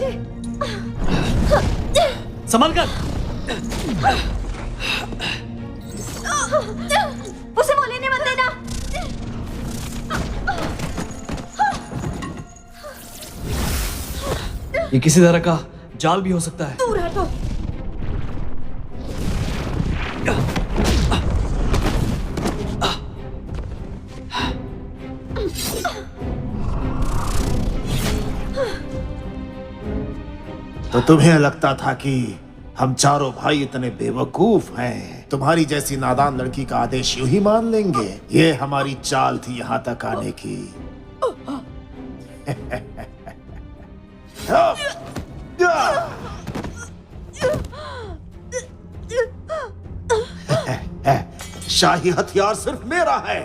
मुझे। संभल कर। उसे वो लेने मत देना। ये किसी तरह का जाल भी हो सकता है। दूर हटो। तो तुम्हें लगता था कि हम चारों भाई इतने बेवकूफ हैं? तुम्हारी जैसी नादान लड़की का आदेश यूं ही मान लेंगे? ये हमारी चाल थी यहां तक आने की। शाही हथियार सिर्फ मेरा है।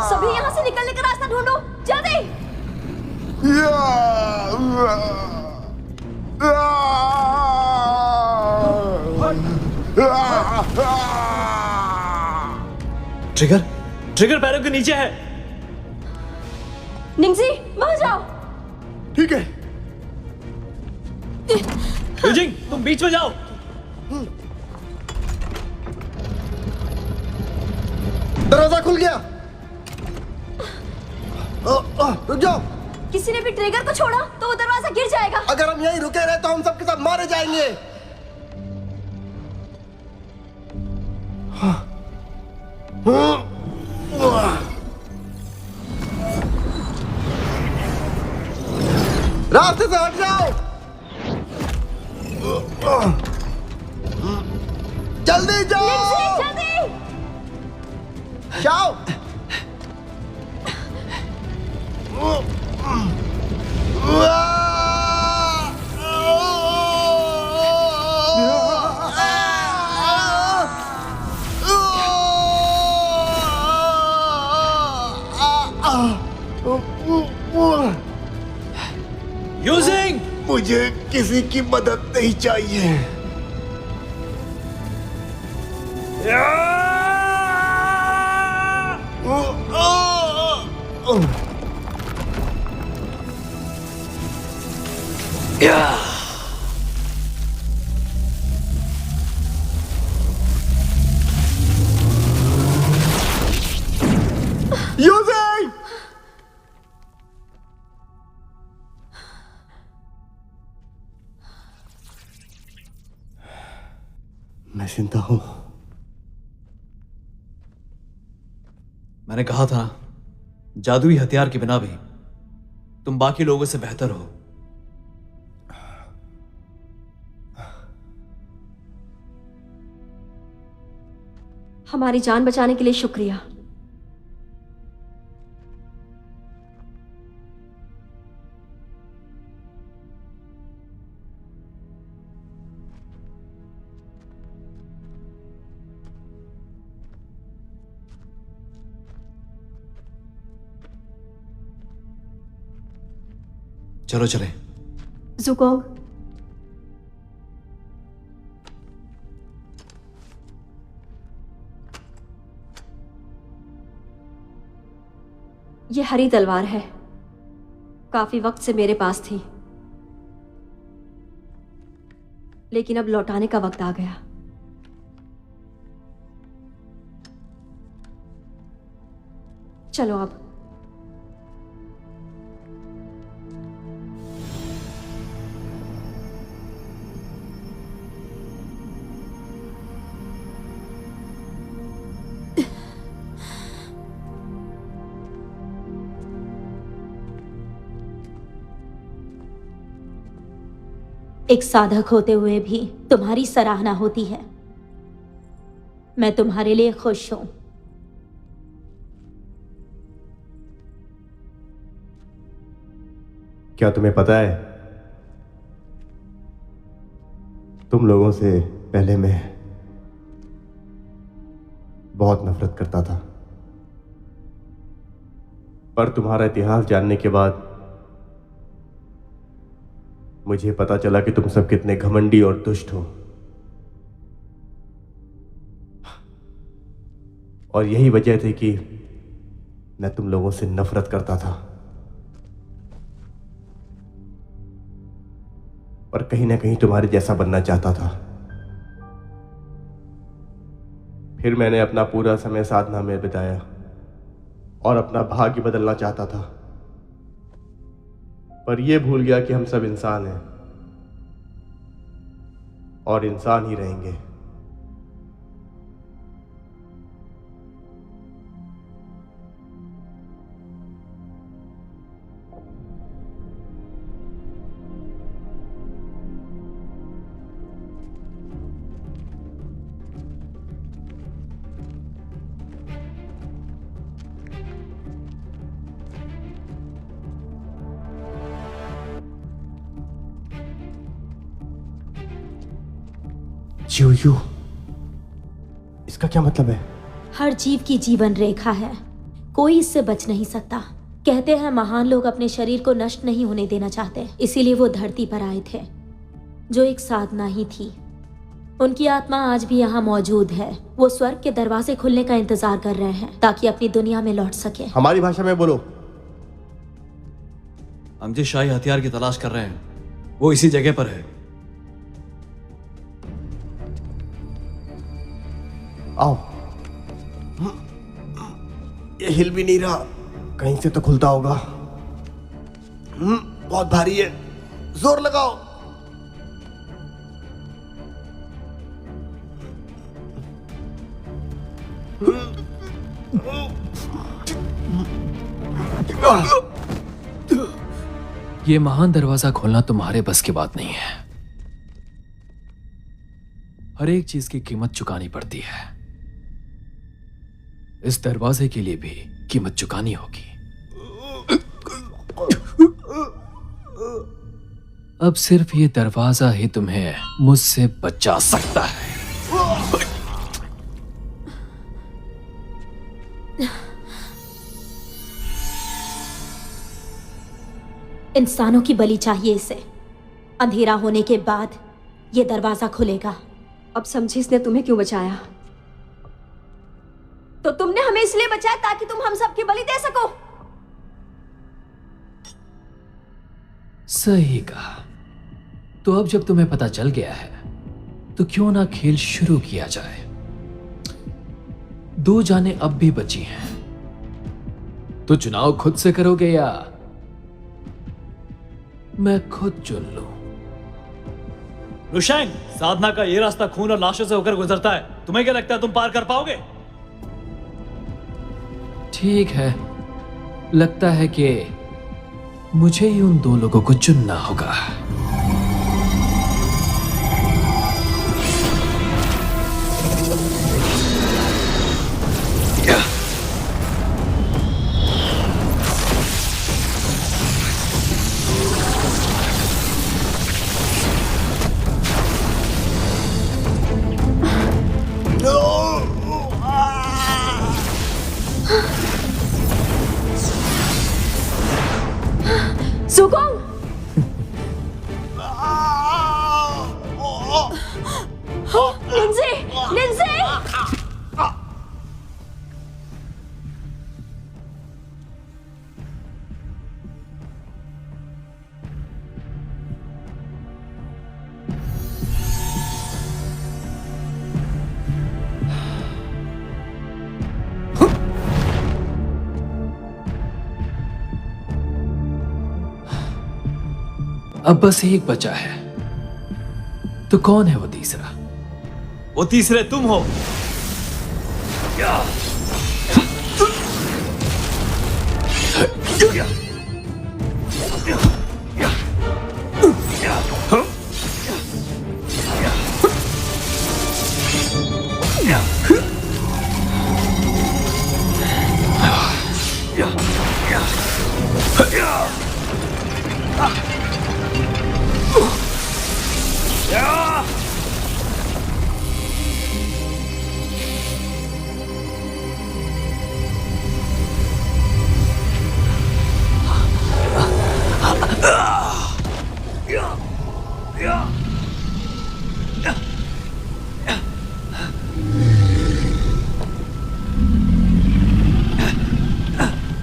सभी यहाँ से निकलने का रास्ता ढूंढो, जल्दी। ट्रिगर, ट्रिगर पैरों के नीचे है। निंगजी, वहां जाओ। ठीक है। यूजिंग, तुम बीच में जाओ। दरवाजा खुल गया। रुक जाओ। किसी ने भी ट्रिगर को छोड़ा तो वो दरवाजा गिर जाएगा। अगर हम यहीं रुके रहे तो हम सबके सब मारे जाएंगे। रास्ते से हट जाओ। जल्दी जाओ। जल्दी। जाओ। यूजिंग, मुझे किसी की मदद नहीं चाहिए। यूजिंग। मैं चिंता हूं। मैंने कहा था जादुई हथियार के बिना भी तुम बाकी लोगों से बेहतर हो। हमारी जान बचाने के लिए शुक्रिया। चलो चले। जुकोंग, ये हरी तलवार है, काफी वक्त से मेरे पास थी, लेकिन अब लौटाने का वक्त आ गया। चलो अब। एक साधक होते हुए भी तुम्हारी सराहना होती है। मैं तुम्हारे लिए खुश हूं। क्या तुम्हें पता है, तुम लोगों से पहले मैं बहुत नफरत करता था। पर तुम्हारा इतिहास जानने के बाद मुझे पता चला कि तुम सब कितने घमंडी और दुष्ट हो। और यही वजह थी कि मैं तुम लोगों से नफरत करता था। और कहीं ना कहीं तुम्हारे जैसा बनना चाहता था। फिर मैंने अपना पूरा समय साधना में बिताया और अपना भाग्य बदलना चाहता था, पर यह भूल गया कि हम सब इंसान हैं और इंसान ही रहेंगे। यू इसका क्या मतलब है? हर जीव की जीवन रेखा है, कोई इससे बच नहीं सकता। कहते हैं महान लोग अपने शरीर को नष्ट नहीं होने देना चाहते, इसीलिए वो धरती पर आए थे, जो एक साधना ही थी। उनकी आत्मा आज भी यहाँ मौजूद है। वो स्वर्ग के दरवाजे खुलने का इंतजार कर रहे हैं ताकि अपनी दुनिया में लौट सके। हमारी भाषा में बोलो। हम जिस शाही हथियार की तलाश कर रहे हैं वो इसी जगह पर है। आओ। ये हिल भी नहीं रहा, कहीं से तो खुलता होगा। बहुत भारी है, जोर लगाओ। ये महान दरवाजा खोलना तुम्हारे बस की बात नहीं है। हर एक चीज की कीमत चुकानी पड़ती है। इस दरवाजे के लिए भी कीमत चुकानी होगी। अब सिर्फ ये दरवाजा ही तुम्हें मुझसे बचा सकता है। इंसानों की बलि चाहिए इसे। अंधेरा होने के बाद ये दरवाजा खुलेगा। अब समझी इसने तुम्हें क्यों बचाया? तो तुमने हमें इसलिए बचाया ताकि तुम हम सबकी बलि दे सको। सही कहा। तो अब जब तुम्हें पता चल गया है तो क्यों ना खेल शुरू किया जाए। 2 जानें अब भी बची हैं, तो चुनाव खुद से करोगे या मैं खुद चुन लूं? रुशैंग, साधना का ये रास्ता खून और लाशों से होकर गुजरता है। तुम्हें क्या लगता है तुम पार कर पाओगे? ठीक है, लगता है कि मुझे ही उन 2 लोगों को चुनना होगा। सुगोंग! लिंजे! लिंजे! अब बस एक बचा है, तो कौन है वो तीसरा? वो तीसरे तुम हो।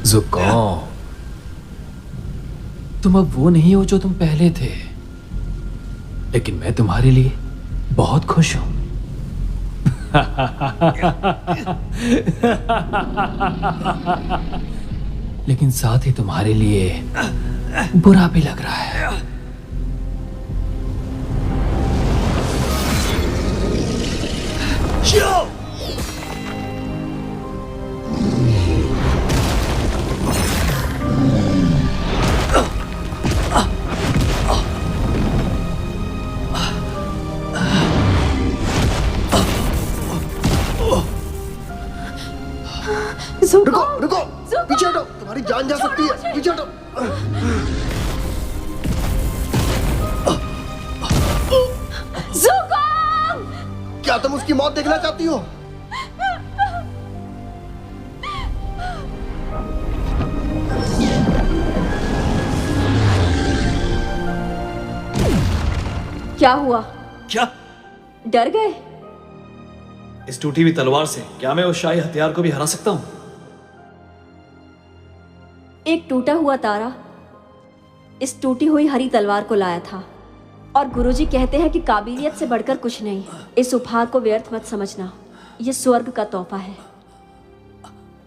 ज़ुकॉम, तुम अब वो नहीं हो जो तुम पहले थे, लेकिन मैं तुम्हारे लिए बहुत खुश हूं। लेकिन साथ ही तुम्हारे लिए बुरा भी लग रहा है। रुको रुको, पीछे हटो, तुम्हारी जान जा सकती है, पीछे हटो। ज़ुकॉम! क्या तुम उसकी मौत देखना चाहती हो? क्या हुआ? क्या? डर गए? इस टूटी हुई तलवार से क्या मैं उस शाही हथियार को भी हरा सकता हूं? एक टूटा हुआ तारा इस टूटी हुई हरी तलवार को लाया था, और गुरुजी कहते हैं कि काबिलियत से बढ़कर कुछ नहीं। इस उपहार को व्यर्थ मत समझना, ये स्वर्ग का तोहफा है।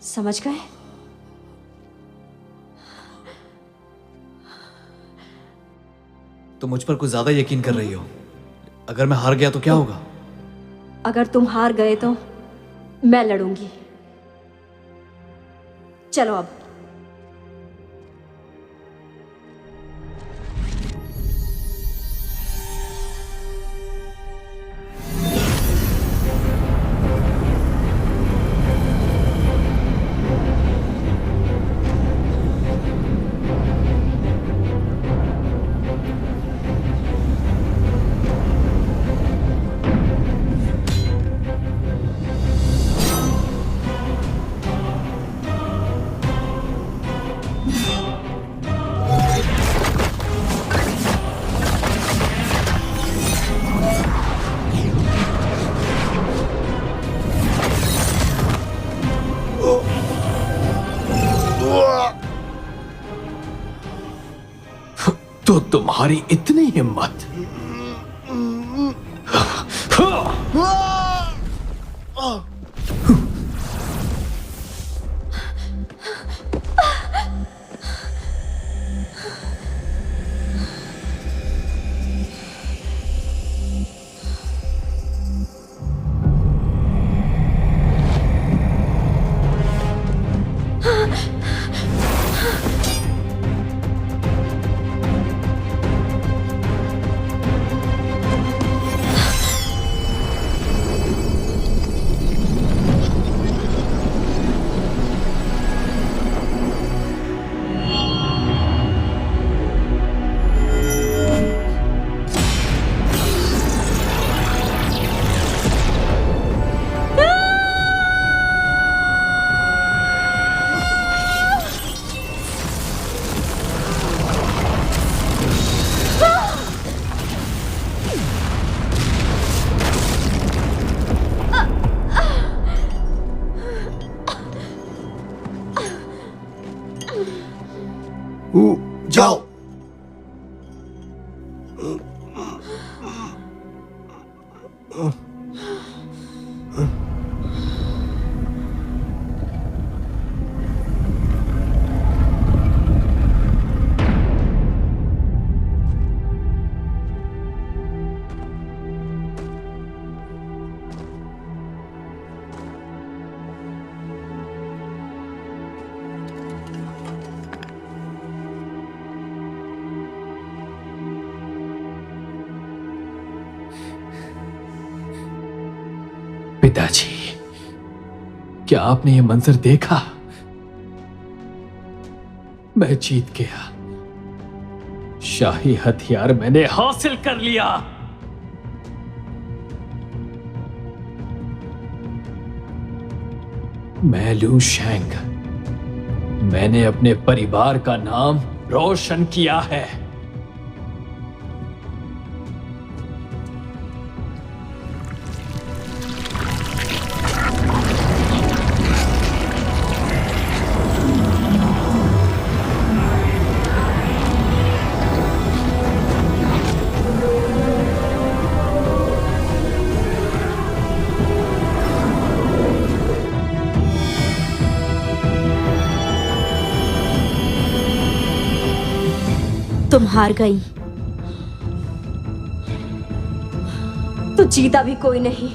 समझ गए? तुम मुझ पर कुछ ज्यादा यकीन कर रही हो। अगर मैं हार गया तो क्या होगा? अगर तुम हार गए तो मैं लड़ूंगी। चलो अब। तो तुम्हारी इतनी हिम्मत? जाओ। पिताजी, क्या आपने ये मंजर देखा? मैं जीत गया। शाही हथियार मैंने हासिल कर लिया। मैं लू शेंग, मैंने अपने परिवार का नाम रोशन किया है। तुम हार गई। तो जीता भी कोई नहीं।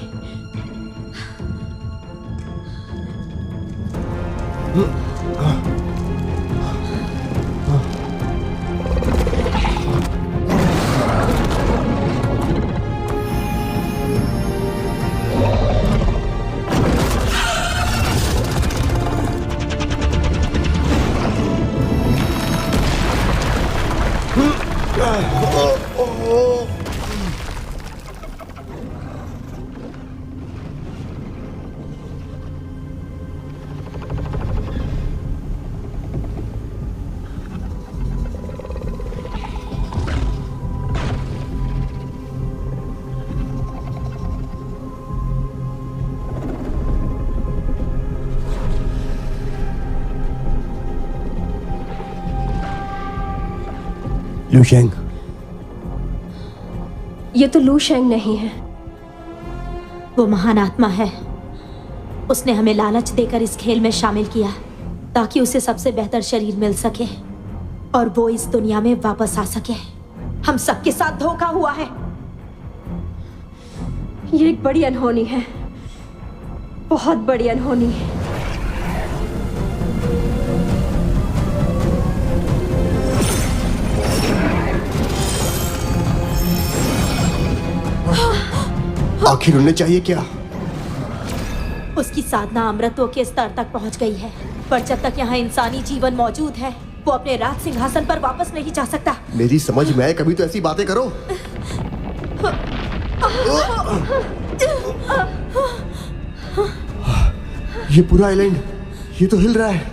लू शेंग। ये तो लू शेंग नहीं है। वो महान आत्मा है। उसने हमें लालच देकर इस खेल में शामिल किया ताकि उसे सबसे बेहतर शरीर मिल सके और वो इस दुनिया में वापस आ सके। हम सबके साथ धोखा हुआ है। ये एक बड़ी अनहोनी है, बहुत बड़ी अनहोनी है। आखिर उन्हें चाहिए क्या? उसकी साधना अमृतत्व के स्तर तक पहुंच गई है, पर जब तक यहाँ इंसानी जीवन मौजूद है वो अपने राज सिंहासन पर वापस नहीं जा सकता। मेरी समझ में आए, कभी तो ऐसी बातें करो। ये पूरा आइलैंड, ये तो हिल रहा है।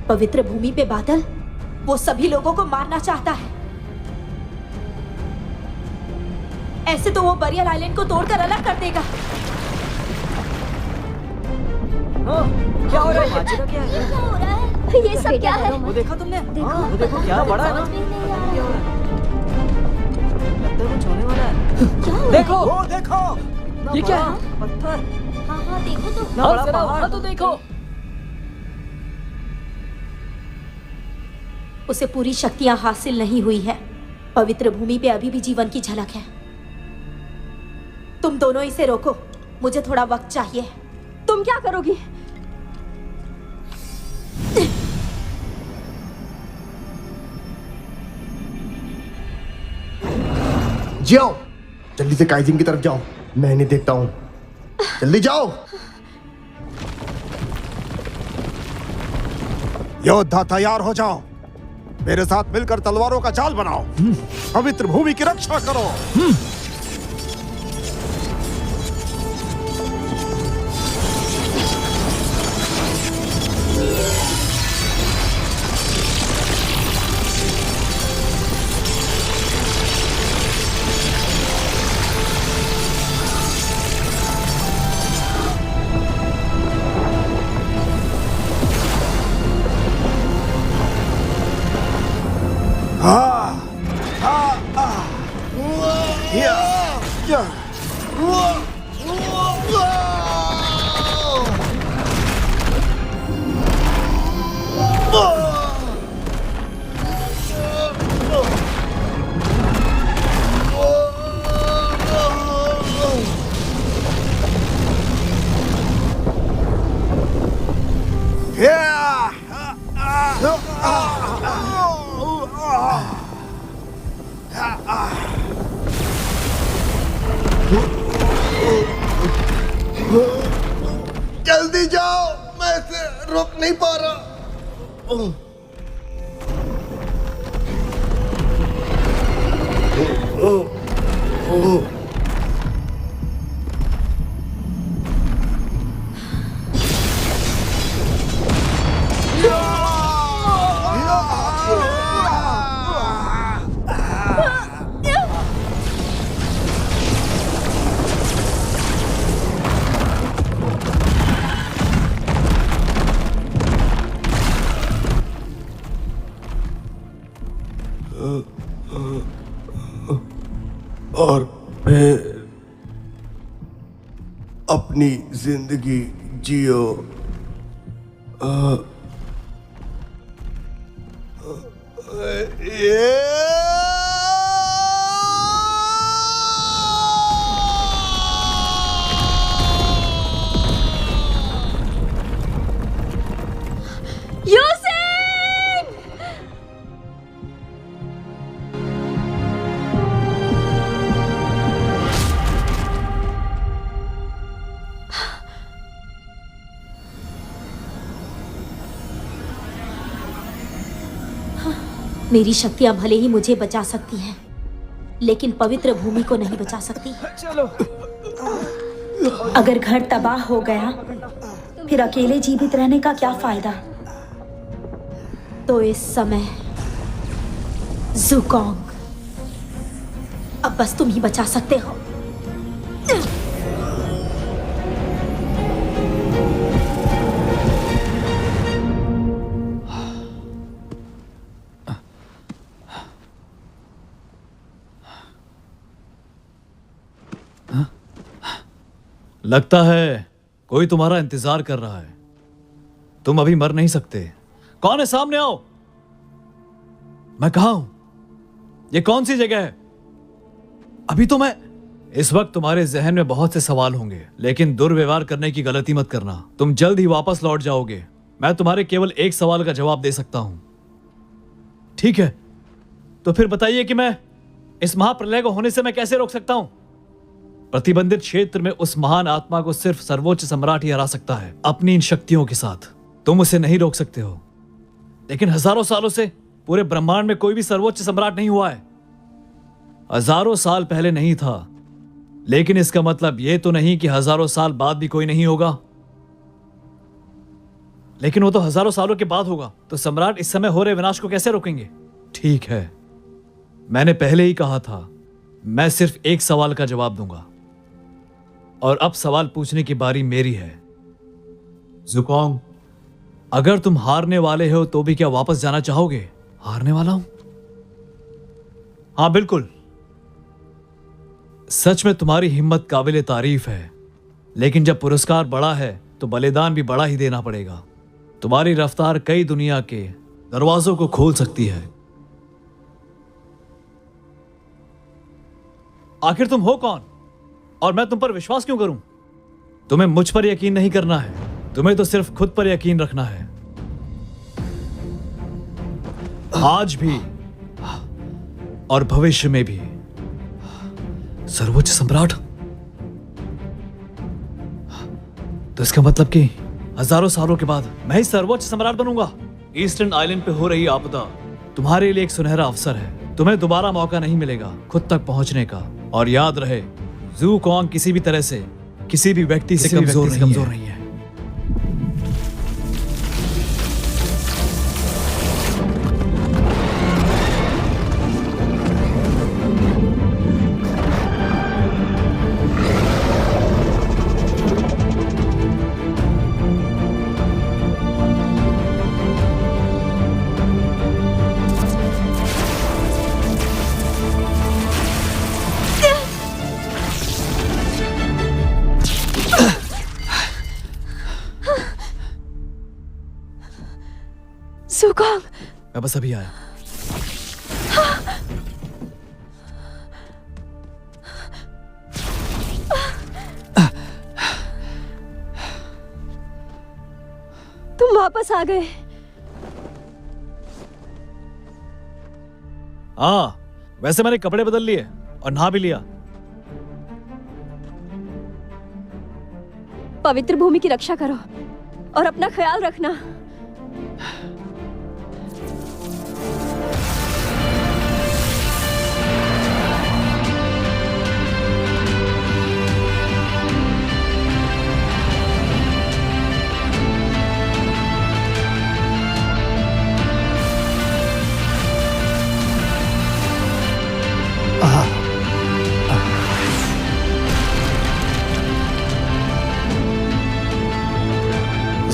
पवित्र भूमि पे बादल वो सभी लोगों को मारना चाहता है। ऐसे तो वो बरियल आइलैंड को तोड़कर अलग कर देगा। क्या हो रहा है? क्या है? क्या हो रहा है? ये सब क्या है? वो देखा तुमने? देखो, वो देखो क्या बड़ा है ना? समझ में नहीं आ रहा। लगता है कुछ होने वाला है। क्या हो देखो, रहा वो देखो। ये क्या है? पत्थर। है? हाँ देखो तो। ना बड़ा जरा पहाड़। वहाँ तो देखो। उसे पूरी शक्तियां हासिल नहीं हुई है। पवित्र भूमि पे अभी भी जीवन की झलक है। तुम दोनों इसे रोको, मुझे थोड़ा वक्त चाहिए। तुम क्या करोगी? जाओ, जल्दी से काइजिन की तरफ जाओ। मैं इन्हें देखता हूं। जल्दी जाओ। योद्धा तैयार हो जाओ। मेरे साथ मिलकर तलवारों का जाल बनाओ। पवित्र भूमि की रक्षा करो। जल्दी जाओ, मैं इसे रोक नहीं पा रहा। और फिर अपनी जिंदगी जियो। यूसिन! मेरी शक्तियां भले ही मुझे बचा सकती हैं, लेकिन पवित्र भूमि को नहीं बचा सकती। चलो। अगर घर तबाह हो गया, फिर अकेले जीवित रहने का क्या फायदा? तो इस समय ज़ुकोंग, अब बस तुम ही बचा सकते हो। लगता है कोई तुम्हारा इंतजार कर रहा है। तुम अभी मर नहीं सकते। कौन है? सामने आओ। मैं कहाँ हूं? ये कौन सी जगह है? अभी तो मैं इस वक्त तुम्हारे जहन में बहुत से सवाल होंगे, लेकिन दुर्व्यवहार करने की गलती मत करना। तुम जल्द ही वापस लौट जाओगे। मैं तुम्हारे केवल एक सवाल का जवाब दे सकता हूं। ठीक है, तो फिर बताइए कि मैं इस महाप्रलय को होने से मैं कैसे रोक सकता हूं? प्रतिबंधित क्षेत्र में उस महान आत्मा को सिर्फ सर्वोच्च सम्राट ही हरा सकता है, अपनी इन शक्तियों के साथ। तुम उसे नहीं रोक सकते हो, लेकिन हजारों सालों से पूरे ब्रह्मांड में कोई भी सर्वोच्च सम्राट नहीं हुआ है। हजारों साल पहले नहीं था, लेकिन इसका मतलब यह तो नहीं कि हजारों साल बाद भी कोई नहीं होगा। लेकिन वो तो हजारों सालों के बाद होगा, तो सम्राट इस समय हो रहे विनाश को कैसे रोकेंगे? ठीक है, मैंने पहले ही कहा था, मैं सिर्फ एक सवाल का जवाब दूंगा, और अब सवाल पूछने की बारी मेरी है। ज़ुकोंग, अगर तुम हारने वाले हो तो भी क्या वापस जाना चाहोगे? हारने वाला हूं? हाँ बिल्कुल। सच में तुम्हारी हिम्मत काबिले तारीफ है, लेकिन जब पुरस्कार बड़ा है तो बलिदान भी बड़ा ही देना पड़ेगा। तुम्हारी रफ्तार कई दुनिया के दरवाजों को खोल सकती है। आखिर तुम हो कौन, और मैं तुम पर विश्वास क्यों करूं? तुम्हें मुझ पर यकीन नहीं करना है, तुम्हें तो सिर्फ खुद पर यकीन रखना है। आज भी और भविष्य में भी सर्वोच्च सम्राट। तो इसका मतलब कि हजारों सालों के बाद मैं ही सर्वोच्च सम्राट बनूंगा। ईस्टर्न आइलैंड पे हो रही आपदा तुम्हारे लिए एक सुनहरा अवसर है। तुम्हें दोबारा मौका नहीं मिलेगा खुद तक पहुंचने का। और याद रहे, ज़ुकोंग किसी भी तरह से किसी भी व्यक्ति से कमजोर नहीं है। ज़ुकोंग, मैं बस अभी आया। तुम वापस आ गए। हाँ, वैसे मैंने कपड़े बदल लिए और नहा भी लिया। पवित्र भूमि की रक्षा करो और अपना ख्याल रखना।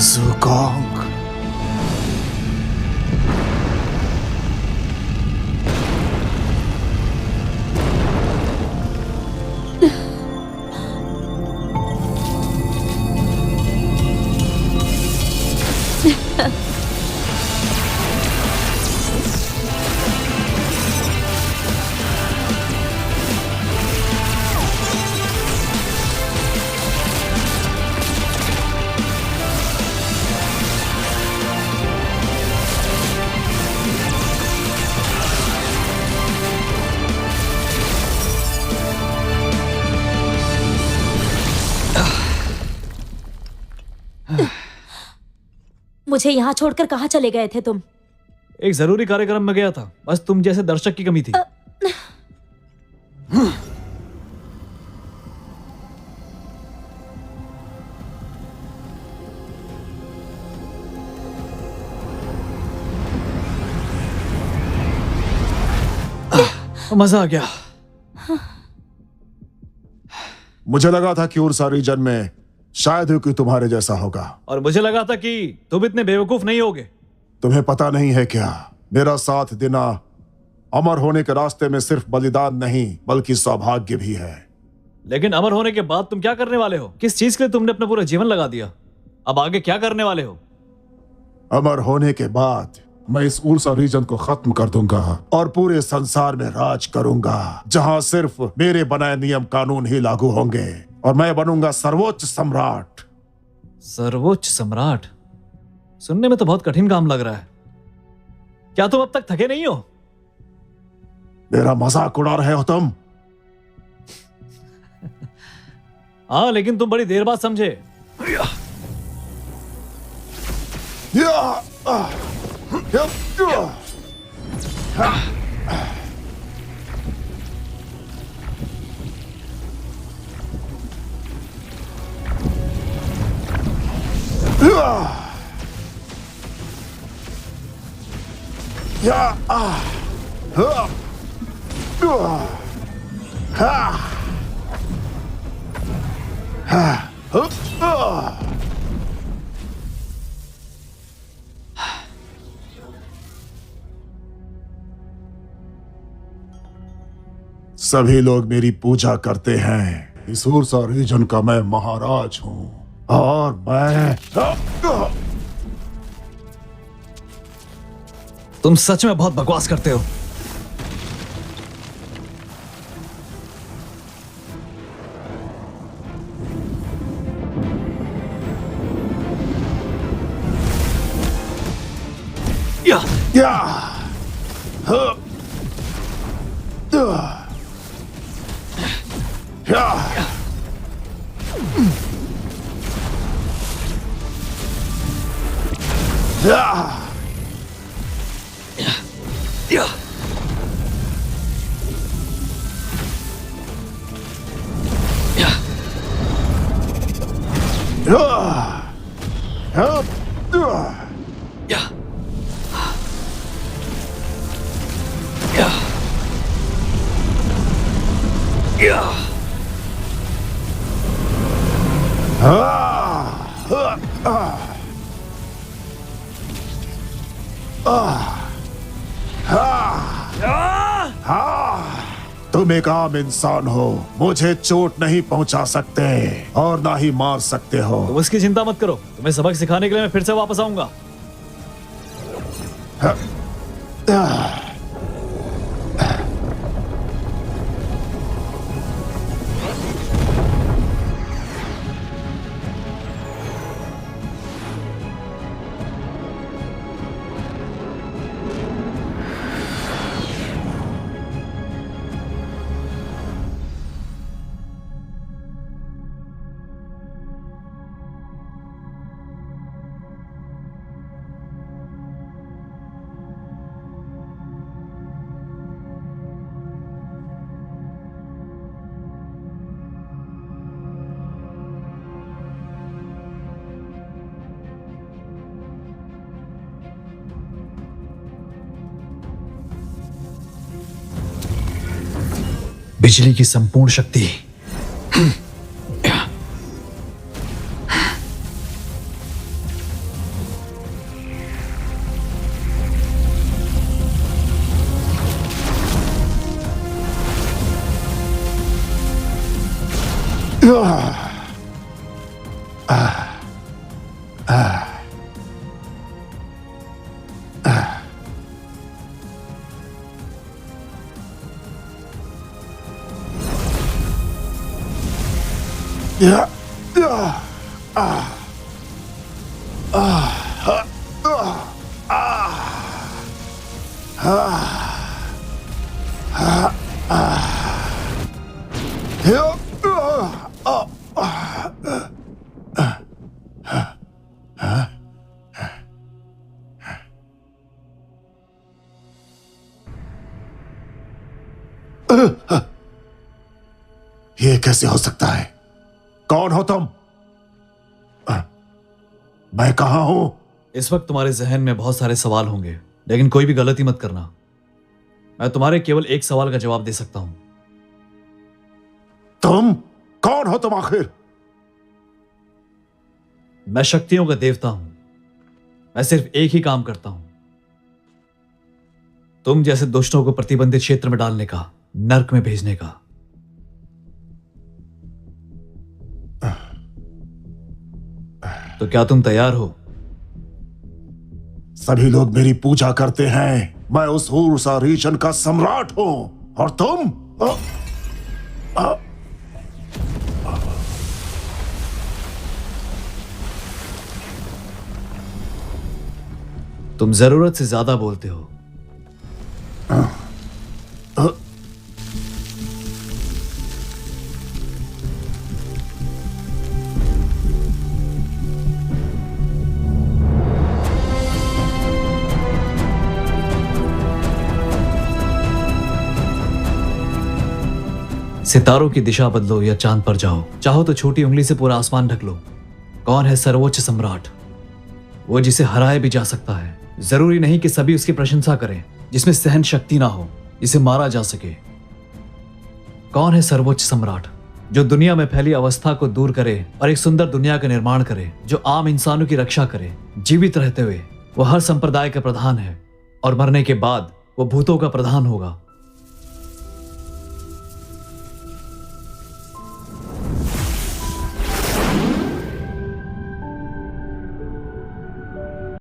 ज़ुकोंग, मुझे यहाँ छोड़कर कहाँ चले गए थे तुम? एक जरूरी कार्यक्रम में गया था, बस तुम जैसे दर्शक की कमी थी। मजा आ गया। मुझे लगा था कि उर्सा रीजन में शायद ही कोई तुम्हारे जैसा होगा, और मुझे लगा था कि तुम इतने बेवकूफ नहीं होगे। तुम्हें पता नहीं है क्या, मेरा साथ देना अमर होने के रास्ते में सिर्फ बलिदान नहीं बल्कि सौभाग्य भी है। लेकिन अमर होने के बाद तुम क्या करने वाले हो? किस चीज के लिए तुमने अपना पूरा जीवन लगा दिया? अब आगे क्या करने वाले हो? अमर होने के बाद मैं इस उर्सा रीजन को खत्म कर दूंगा और पूरे संसार में राज करूंगा, जहां सिर्फ मेरे बनाए नियम कानून ही लागू होंगे और मैं बनूंगा सर्वोच्च सम्राट। सर्वोच्च सम्राट सुनने में तो बहुत कठिन काम लग रहा है। क्या तुम अब तक थके नहीं हो? मेरा मजाक उड़ा रहे हो तुम? हाँ, लेकिन तुम बड़ी देर बाद समझे। सभी लोग मेरी पूजा करते हैं। इस उर्सा रीजन का मैं महाराज हूं और मैं तुम सच में बहुत बकवास करते हो। तुम एक आम इंसान हो, मुझे चोट नहीं पहुंचा सकते और ना ही मार सकते हो। तुम उसकी चिंता मत करो, तुम्हें सबक सिखाने के लिए मैं फिर से वापस आऊंगा। बिजली की संपूर्ण शक्ति ये कैसे हो सकता है? कौन हो तुम? मैं कहां हूं? इस वक्त तुम्हारे जहन में बहुत सारे सवाल होंगे, लेकिन कोई भी गलती मत करना। मैं तुम्हारे केवल एक सवाल का जवाब दे सकता हूं। तुम कौन हो तुम आखिर? मैं शक्तियों का देवता हूं। मैं सिर्फ एक ही काम करता हूं, तुम जैसे दुष्टों को प्रतिबंधित क्षेत्र में डालने का, नर्क में भेजने का। तो क्या तुम तैयार हो? सभी लोग मेरी पूजा करते हैं। मैं उस ऊर्सा रीजन का सम्राट हूं। और तुम? तुम जरूरत से ज्यादा बोलते हो। सितारों की दिशा बदलो या चांद पर जाओ, चाहो तो छोटी उंगली से पूरा आसमान ढक लो। कौन है सर्वोच्च सम्राट? वो जिसे हराया भी जा सकता है। जरूरी नहीं कि सभी उसकी प्रशंसा करें, जिसमें सहन शक्ति ना हो, जिसे मारा जा सके। कौन है सर्वोच्च सम्राट? जो दुनिया में फैली अवस्था को दूर करे और एक सुंदर दुनिया का निर्माण करे, जो आम इंसानों की रक्षा करे। जीवित रहते हुए वो हर संप्रदाय का प्रधान है, और मरने के बाद वो भूतों का प्रधान होगा।